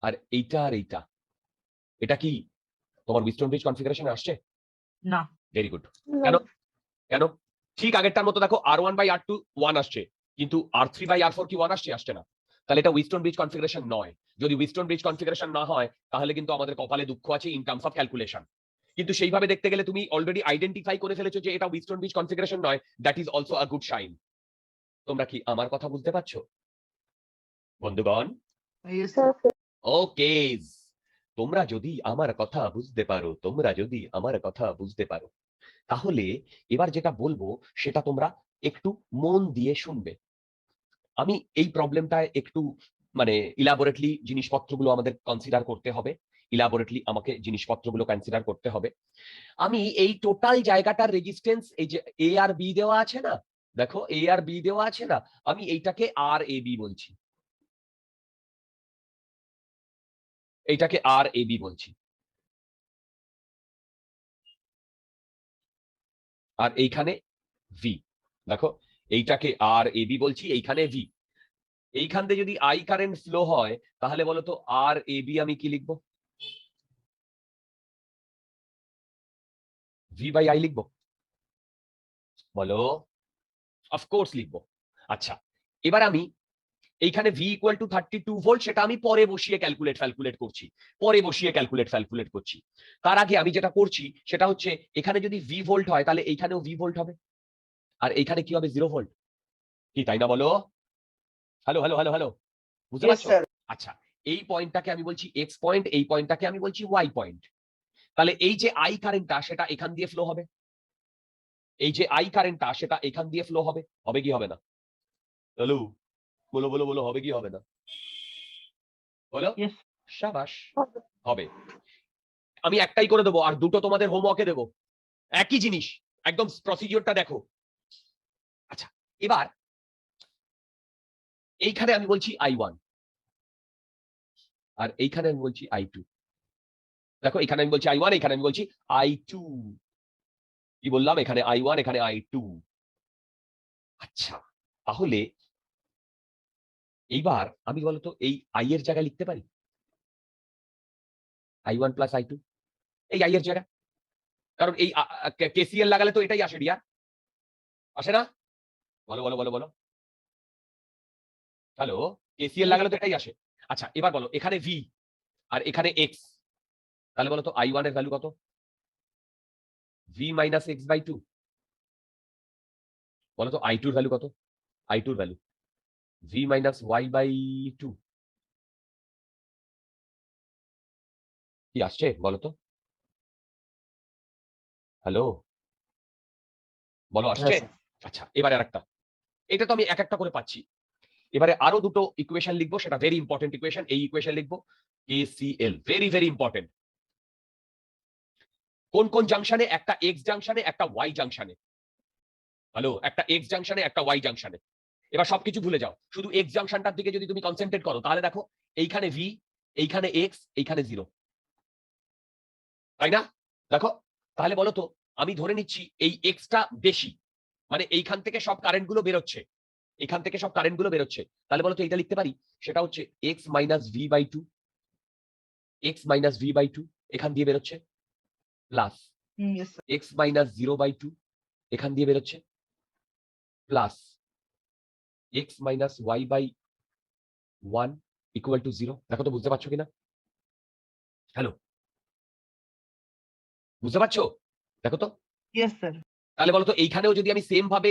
আর এইটা আর এইটা, এটা কি তোমার উইস্টন ব্রিজ কনফিগারেশনে আসছে? না। Very good. কেন? কেন? ঠিক আগেরটার মতো দেখো R1/R2 1 আসছে, কিন্তু R3/R4 কি 1 আসছে? আসছে না। তাহলে এটা উইস্টন ব্রিজ কনফিগারেশন নয়। যদি উইস্টন ব্রিজ কনফিগারেশন না হয় তাহলে কিন্তু আমাদের কপালে দুঃখ আছে ইন টার্মস অফ ক্যালকুলেশন। কিন্তু সেইভাবে দেখতে গেলে তুমি অলরেডি আইডেন্টিফাই করে ফেলেছো যে এটা উইস্টন ব্রিজ কনফিগারেশন নয়, that is also a good sign. তোমরা কি আমার কথা বুঝতে পারছো বন্ধুগণ? Yes, হ্যাঁ স্যার। ওকে, তোমরা যদি আমার কথা বুঝতে পারো, তোমরা যদি আমার কথা বুঝতে পারো, তাহলে এবার যেটা বলবো সেটা তোমরা একটু মন দিয়ে শুনবে। আমি এই প্রবলেমটায় একটু মানে ইলাবোরেটলি জিনিসপত্রগুলো আমাদের কনসিডার করতে হবে, ইলাবোরেটলি আমাকে জিনিসপত্রগুলো কনসিডার করতে হবে। আমি এই টোটাল জায়গাটার রেজিস্ট্যান্স, এই যে এ আর বি দেওয়া আছে না, দেখো এ আর বি দেওয়া আছে না, আমি এইটাকে আর এ বি বলছি। এইটাকে আর এ বি বলছি, আর এইখানে ভি। দেখো, এইটাকে আর এ বি বলছি, এইখানে ভি। এইখান থেকে যদি আই কারেন্ট ফ্লো হয়, তাহলে বলো তো আর এ বি আমি কি লিখবো? ভি বাই আই লিখবো? বলো, অফকোর্স লিখবো। আচ্ছা, এবার আমি এইখানে ভি ইকুয়াল টু 32 ভোল্ট, সেটা আমি পরে বসিয়ে ক্যালকুলেট করছি, পরে বসিয়ে ক্যালকুলেট করছি। তার আগে আমি যেটা করছি সেটা হচ্ছে, এখানে যদি ভি ভোল্ট হয় তাহলে এইখানেও ভি ভোল্ট হবে, আর এইখানে কি হবে? 0 ভোল্ট। কি তাই না বলো? হ্যালো হ্যালো হ্যালো হ্যালো, বুঝতে Yes, পারছো? sir. আচ্ছা, এই পয়েন্টটাকে আমি বলছি এক্স পয়েন্ট, এই পয়েন্টটাকে আমি বলছি ওয়াই পয়েন্ট। তাহলে এই যে আই কারেন্টটা সেটা এখান দিয়ে ফ্লো হবে, এই যে আই কারেন্টটা সেটা এখান দিয়ে ফ্লো হবে, হবে কি হবে না? হ্যালো, বলো বলো বলো, হবে কি হবে না? বলো। Yes. শাবাশ, হবে। আমি একটাই করে দেবো, আর দুটো তোমাদের হোমওয়ার্কে দেবো, একই জিনিস, একদম প্রসিডিওরটা দেখো। আচ্ছা, এবার এইখানে আমি বলছি I1, আর এইখানে আমি বলছি I2। দেখো, এখানে আমি বলছি I1, এখানে আমি বলছি I2। কি বললাম? এখানে I1, এখানে I2। আচ্ছা, তাহলে এইবার আমি বলতো এই আই এর জায়গায় লিখতে পারি I1 প্লাস I2, এই আই এর জায়গায়। কারণ এই কেসিএল লাগালে তো এটাই আসে, ডিয়ার, আসে না? বলো বলো বলো বলো, হ্যালো, কেসিএল লাগালে তো এটাই আসে। আচ্ছা, এবার বলো, এখানে ভি আর এখানে এক্স, তাহলে বলো তো I1 এর ভ্যালু কত? V minus X by 2। বলো তো I2 এর ভ্যালু কত? I2 এর ভ্যালু ভি মাইনাস ওয়াই বাই 2। কি আসছে বলো তো? হ্যালো, বলো, আসছে? Yes, sir. আচ্ছা, এবারে আরেকটা, এটা তো আমি এক একটা করে পাচ্ছি। এবারে আরো দুটো ইকুয়েশন লিখবো, সেটা ভেরি ইম্পর্টেন্ট ইকুয়েশন। এই ইকুয়েশন লিখবো KCL, ভেরি ভেরি ইম্পর্টেন্ট। কোন কোন জাংশনে? একটা এক্স জাংশনে, একটা ওয়াই জাংশনে। হ্যালো, একটা এক্স জাংশনে, একটা ওয়াই জাংশনে। এবার সবকিছু ভুলে যাও, শুধু এক্স জাংশনটার দিকে যদি তুমি কনসেন্ট্রেট করো, তাহলে দেখো এইখানে ভি, এইখানে এক্স, এইখানে 0, তাই না? দেখো, তাহলে বলো তো, আমি ধরে নিচ্ছি এই এক্সটা বেশি, মানে এইখান থেকে সব কারেন্ট গুলো বেরোচ্ছে, এখান থেকে সব কারেন্ট গুলো বেরোচ্ছে। তাহলে বলো তো এটা লিখতে পারি, সেটা হচ্ছে X minus V by 2, X minus V by 2 এখান দিয়ে বেরোচ্ছে, plus Yes, sir. X minus 0/2 এখান দিয়ে বেরোচ্ছে, plus X minus Y by 1 equal to 0। দেখো তো বুঝতে পারছো কিনা? হ্যালো, বুঝতে পারছো? দেখো তো। Yes, sir. তাহলে বলো তো, এইখানেও যদি আমি সেম ভাবে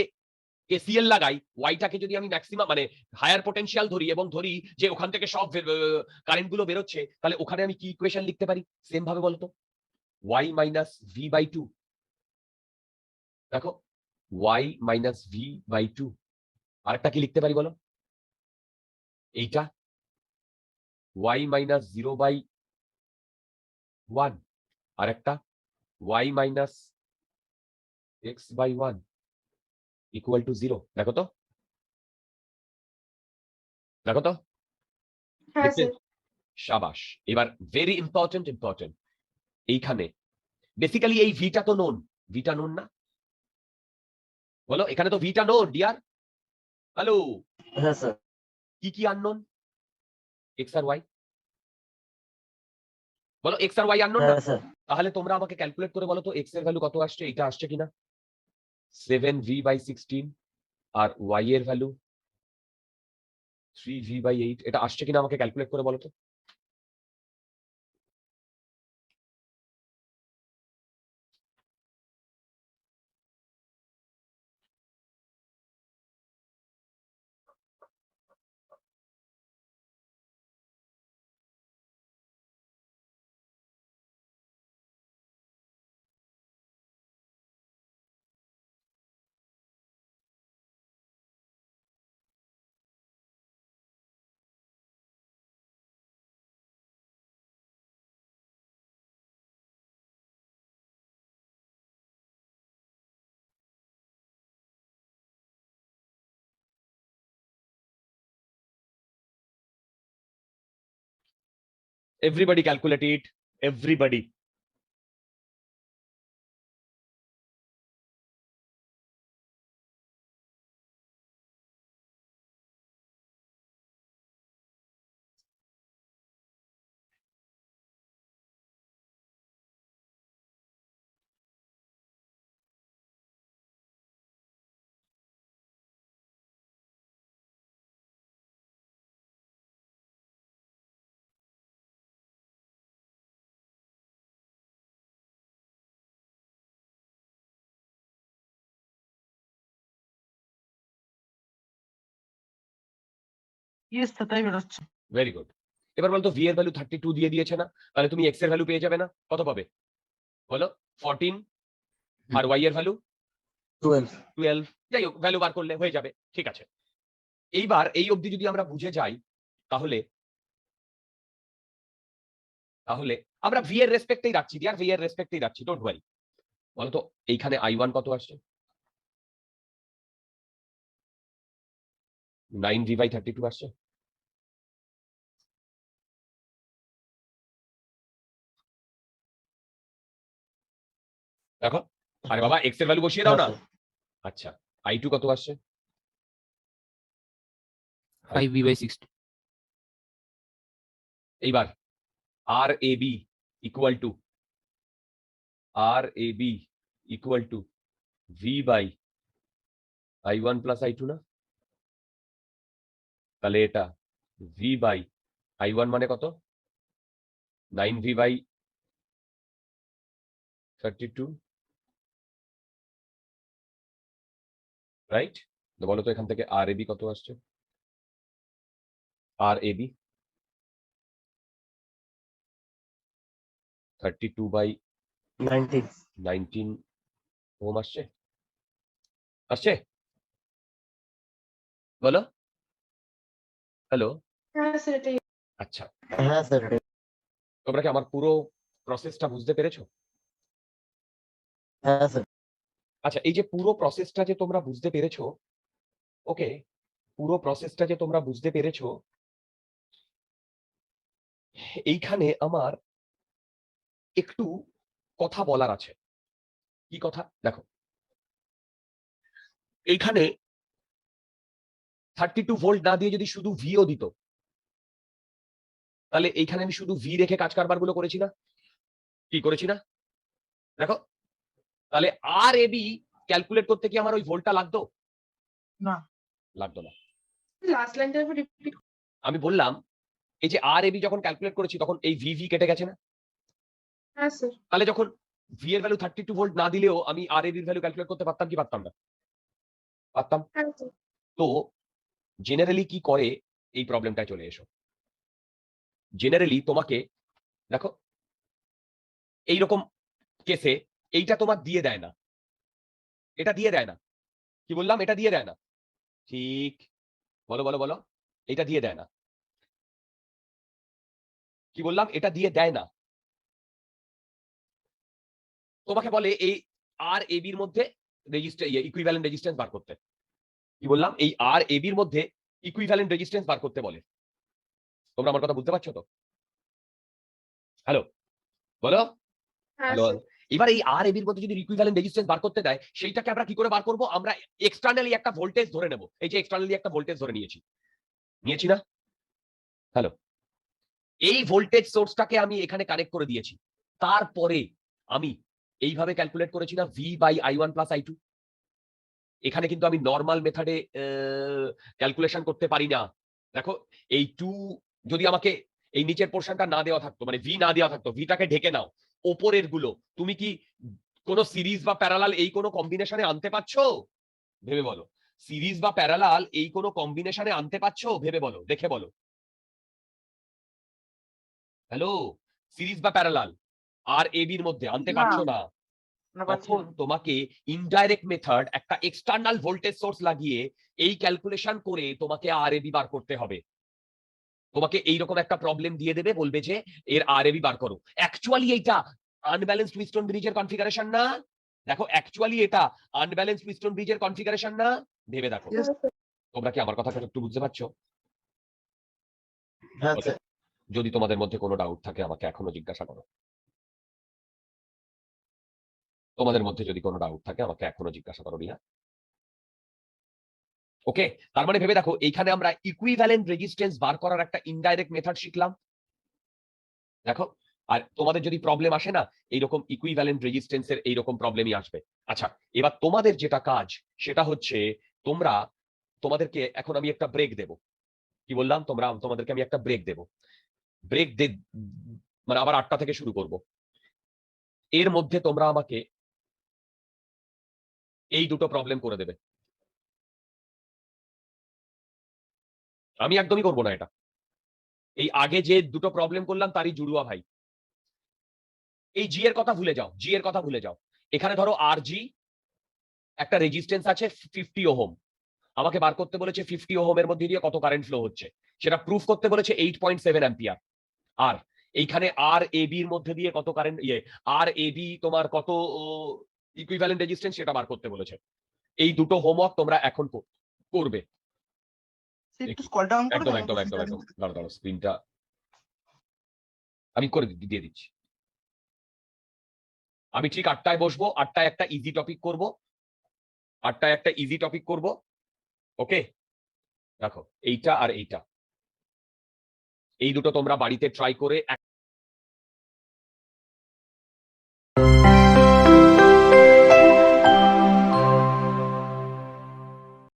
কেসিএল লাগাই, ওয়াইটাকে যদি আমি ম্যাক্সিমাম মানে হায়ার পটেনশিয়াল ধরি, এবং ধরি যে ওখান থেকে সব কারেন্ট গুলো বেরোচ্ছে, তাহলে ওখানে আমি কি ইকুয়েশন লিখতে পারি সেম ভাবে বলতো? Y minus V by 2। দেখো, ওয়াই মাইনাস ভি বাই 2। আরেকটা কি লিখতে পারি বলো? এইটা ওয়াই মাইনাস 0/1, আর একটা Y minus X by 1 equal to 0। দেখো তো, দেখো তো, হ্যাঁ দেখতে? স্যার। সাবাস। এবার ভেরি ইম্পর্টেন্ট, এইখানে বেসিক্যালি এই ভিটা তো নোন, ভিটা নোন না? বলো, এখানে তো beta known, dear. Hello, Yes, sir. কি কি আননোন? এক্স আর ওয়াই। বলো, এক্স আর ওয়াই আননোন না? Yes, sir. তাহলে তোমরা আমাকে ক্যালকুলেট করে বলো তো এক্স এর ভ্যালু কত আসছে, এটা আসছে কিনা? 7v/16, আর ওয়াই এর ভ্যালু 3v/8, এটা আসছে কিনা আমাকে ক্যালকুলেট করে বলো তো। Everybody calculate it. Everybody. Yes sir তাই বেরোচ্ছে। Very good. এবার বলতো ভি এর ভ্যালু 32 দিয়ে দিয়েছে না, তাহলে তুমি এক্স এর ভ্যালু পেয়ে যাবে না? কত পাবে বলো? 14 আর ওয়াই এর ভ্যালু 12। যাই হোক, ভ্যালু বার করলে হয়ে যাবে, ঠিক আছে। এইবার এই অবধি যদি আমরা বুঝে যাই, তাহলে তাহলে আমরা ভি এর রেসপেক্টেই রাখছি, ডিয়ার, ভি এর রেসপেক্টেই রাখছি, ডোন্ট ওয়ারি। বলতো এইখানে I1 কত আসছে? 9v/32 আসছে। দেখো, আরে বাবা এক্স এর ভ্যালু বসিয়ে দাও না। আচ্ছা, I2 কত আসছে? 5v/60 এইবার RAB equal to V/I1 plus I2 না? তাহলে এটা V/I1 মানে কত? 9v/32, right? তো বলো তো এখান থেকে RAB কত আসছে? RAB 32/19 ওহম আসছে? আসছে? বলো। হ্যালো। হ্যাঁ স্যার এটাই। আচ্ছা, তোমরা কি আমার পুরো প্রসেসটা বুঝতে পেরেছো? আচ্ছা, এই যে পুরো প্রসেসটা যে তোমরা বুঝতে পেরেছো, ওকে, পুরো প্রসেসটা যে তোমরা বুঝতে পেরেছো, এইখানে আমার একটু কথা বলার আছে। কি কথা? দেখো, এইখানে 32 ভোল্ট না দিয়ে যদি শুধু ভিও দিত, তাহলে এইখানে আমি শুধু ভি রেখে কাজ কারবার গুলো করেছি না? কি করেছি না? দেখো, তাহলে আর এবি ক্যালকুলেট করতে কি আমার ওই ভোল্টটা লাগতো? না। লাগতো না। লাস্ট লাইনটা একবার রিপিট। আমি বললাম, এই যে আর এবি যখন ক্যালকুলেট করেছি তখন এই ভি কেটে গেছে না? হ্যাঁ স্যার। তাহলে যখন ভি এর ভ্যালু 32 ভোল্ট না দিলেও আমি আর এবি এর ভ্যালু ক্যালকুলেট করতে পারতাম কি পারতাম না? পারতাম। হ্যাঁ স্যার। তো জেনারেলি কি করে, এই প্রবলেমটায় চলে এসো। জেনারেলি তোমাকে দেখো, এইরকম কেসে এইটা তোমার দিয়ে দেয় না, এটা দিয়ে দেয় না। কি বললাম? এটা দিয়ে দেয় না, ঠিক? বলো বলো বলো, এটা দিয়ে দেয় না। কি বললাম? এটা দিয়ে দেয় না। তোমাকে বলে এই আর এবির মধ্যে ইকুইভ্যালেন্ট রেজিস্ট্যান্স বার করতে। কি বললাম? এই আর এবির মধ্যে ইকুইভ্যালেন্ট রেজিস্ট্যান্স বার করতে বলে। তোমরা আমার কথা বুঝতে পারছো তো? হ্যালো, বলো। হ্যাঁ হ্যালো। স্যার। এবার এই আর এবির মধ্যে যদি ইকুইভ্যালেন্ট রেজিস্ট্যান্স বার করতে দেয়, সেইটাকে আমরা কি করে বার করব? আমরা এক্সটার্নালি একটা ভোল্টেজ ধরে নেব। এই যে এক্সটার্নালি একটা ভোল্টেজ ধরে নিয়েছি না? হ্যালো, এই ভোল্টেজ সোর্সটাকে আমি এখানে কানেক্ট করে দিয়েছি। তারপরে আমি এইভাবে ক্যালকুলেট করেছি না V/I1 প্লাস I2। এখানে কিন্তু আমি নরমাল মেথডে ক্যালকুলেশন করতে পারি না। দেখো, এই 2 যদি আমাকে এই নিচের পোরশনটা না দেওয়া থাকতো, মানে ভি না দেওয়া থাকতো, ভিটাকে ঢেকে নাও, ওপরের গুলো তুমি কি কোন সিরিজ বা প্যারালাল এই কোন কম্বিনেশনে আনতে পারছো? ভেবে বলো। সিরিজ বা প্যারালাল এই কোন কম্বিনেশনে আনতে পারছো? ভেবে বলো, দেখে বলো। হ্যালো, সিরিজ বা প্যারালাল আর এবির মধ্যে আনতে না। পারছো না? না পাচ্ছি তখন না। তোমাকে ইনডাইরেক্ট মেথড, একটা এক্সটার্নাল ভোল্টেজ সোর্স লাগিয়ে এই ক্যালকুলেশন করে তোমাকে আরএবি বার করতে হবে। তোমাকে এইরকম একটা প্রবলেম দিয়ে দেবে, বলবে যে এর আরএবি বার করো। অ্যাকচুয়ালি এইটা আনব্যালেন্সড হুইটস্টোন ব্রিজের কনফিগারেশন না? দেখো, অ্যাকচুয়ালি এটা আনব্যালেন্সড হুইটস্টোন ব্রিজের কনফিগারেশন না? ভেবে দেখো। Yes. তোমরা কি আমার কথাটা একটু বুঝতে পারছো? হ্যাঁ বলো। স্যার। যদি তোমাদের মধ্যে কোনো ডাউট থাকে আমাকে এখনো জিজ্ঞাসা করো। তোমাদের মধ্যে যদি কোনো ডাউট থাকে আমাকে এখনো জিজ্ঞাসা করো রিয়া। ওকে, তার মানে ভেবে দেখো এইখানে আমরা ইকুইভ্যালেন্ট রেজিস্ট্যান্স বার করার একটা ইনডাইরেক্ট মেথড শিখলাম। দেখো, আর তোমাদের যদি প্রবলেম আসে না এইরকম ইকুইভ্যালেন্ট রেজিস্ট্যান্সের এইরকম প্রবলেমই আসবে। আচ্ছা, এবার তোমাদের যেটা কাজ সেটা হচ্ছে তোমাদেরকে এখন আমি একটা ব্রেক দেব। কি বললাম, তোমাদেরকে আমি একটা ব্রেক দেব। ব্রেক মানে আবার 8টা থেকে শুরু করব। এর মধ্যে তোমরা আমাকে এই দুটো প্রবলেম করে দেবে। আমি একদমই করবো না এটা। এই আগে যে দুটো প্রবলেম করলাম তারই জুড়ুয়া ভাই। এই জি এর কথা ভুলে যাও, জি এর কথা ভুলে যাও। এখানে ধরো আর জি একটা রেজিস্ট্যান্স আছে 50 ওহম। আমাকে বার করতে বলেছে 50 ওহমের মধ্যে দিয়ে কত কারেন্ট ফ্লো হচ্ছে, সেটা প্রুফ করতে বলেছে 8.7 অ্যাম্পিয়ার। আর এইখানে আর এ বি এর মধ্যে দিয়ে কত কারেন্ট আর এ বি তোমার কত ইকুইভ্যালেন্ট রেজিস্ট্যান্স সেটা বার করতে বলেছে। এই দুটো হোমওয়ার্ক তোমরা এখন করবে। একটু স্ক্রল ডাউন করে একদম দাও, একদম আমাকে একদম সেটা একদম দাঁড়াও স্ক্রিনটা আমি করে দিয়ে দিচ্ছি। আমি ঠিক 8টায় বসবো, 8টায় একটা ইজি টপিক করব, 8টায় একটা ইজি টপিক করব। ওকে, দেখো এইটা আর এইটা, এই দুটো তোমরা বাড়িতে ট্রাই করে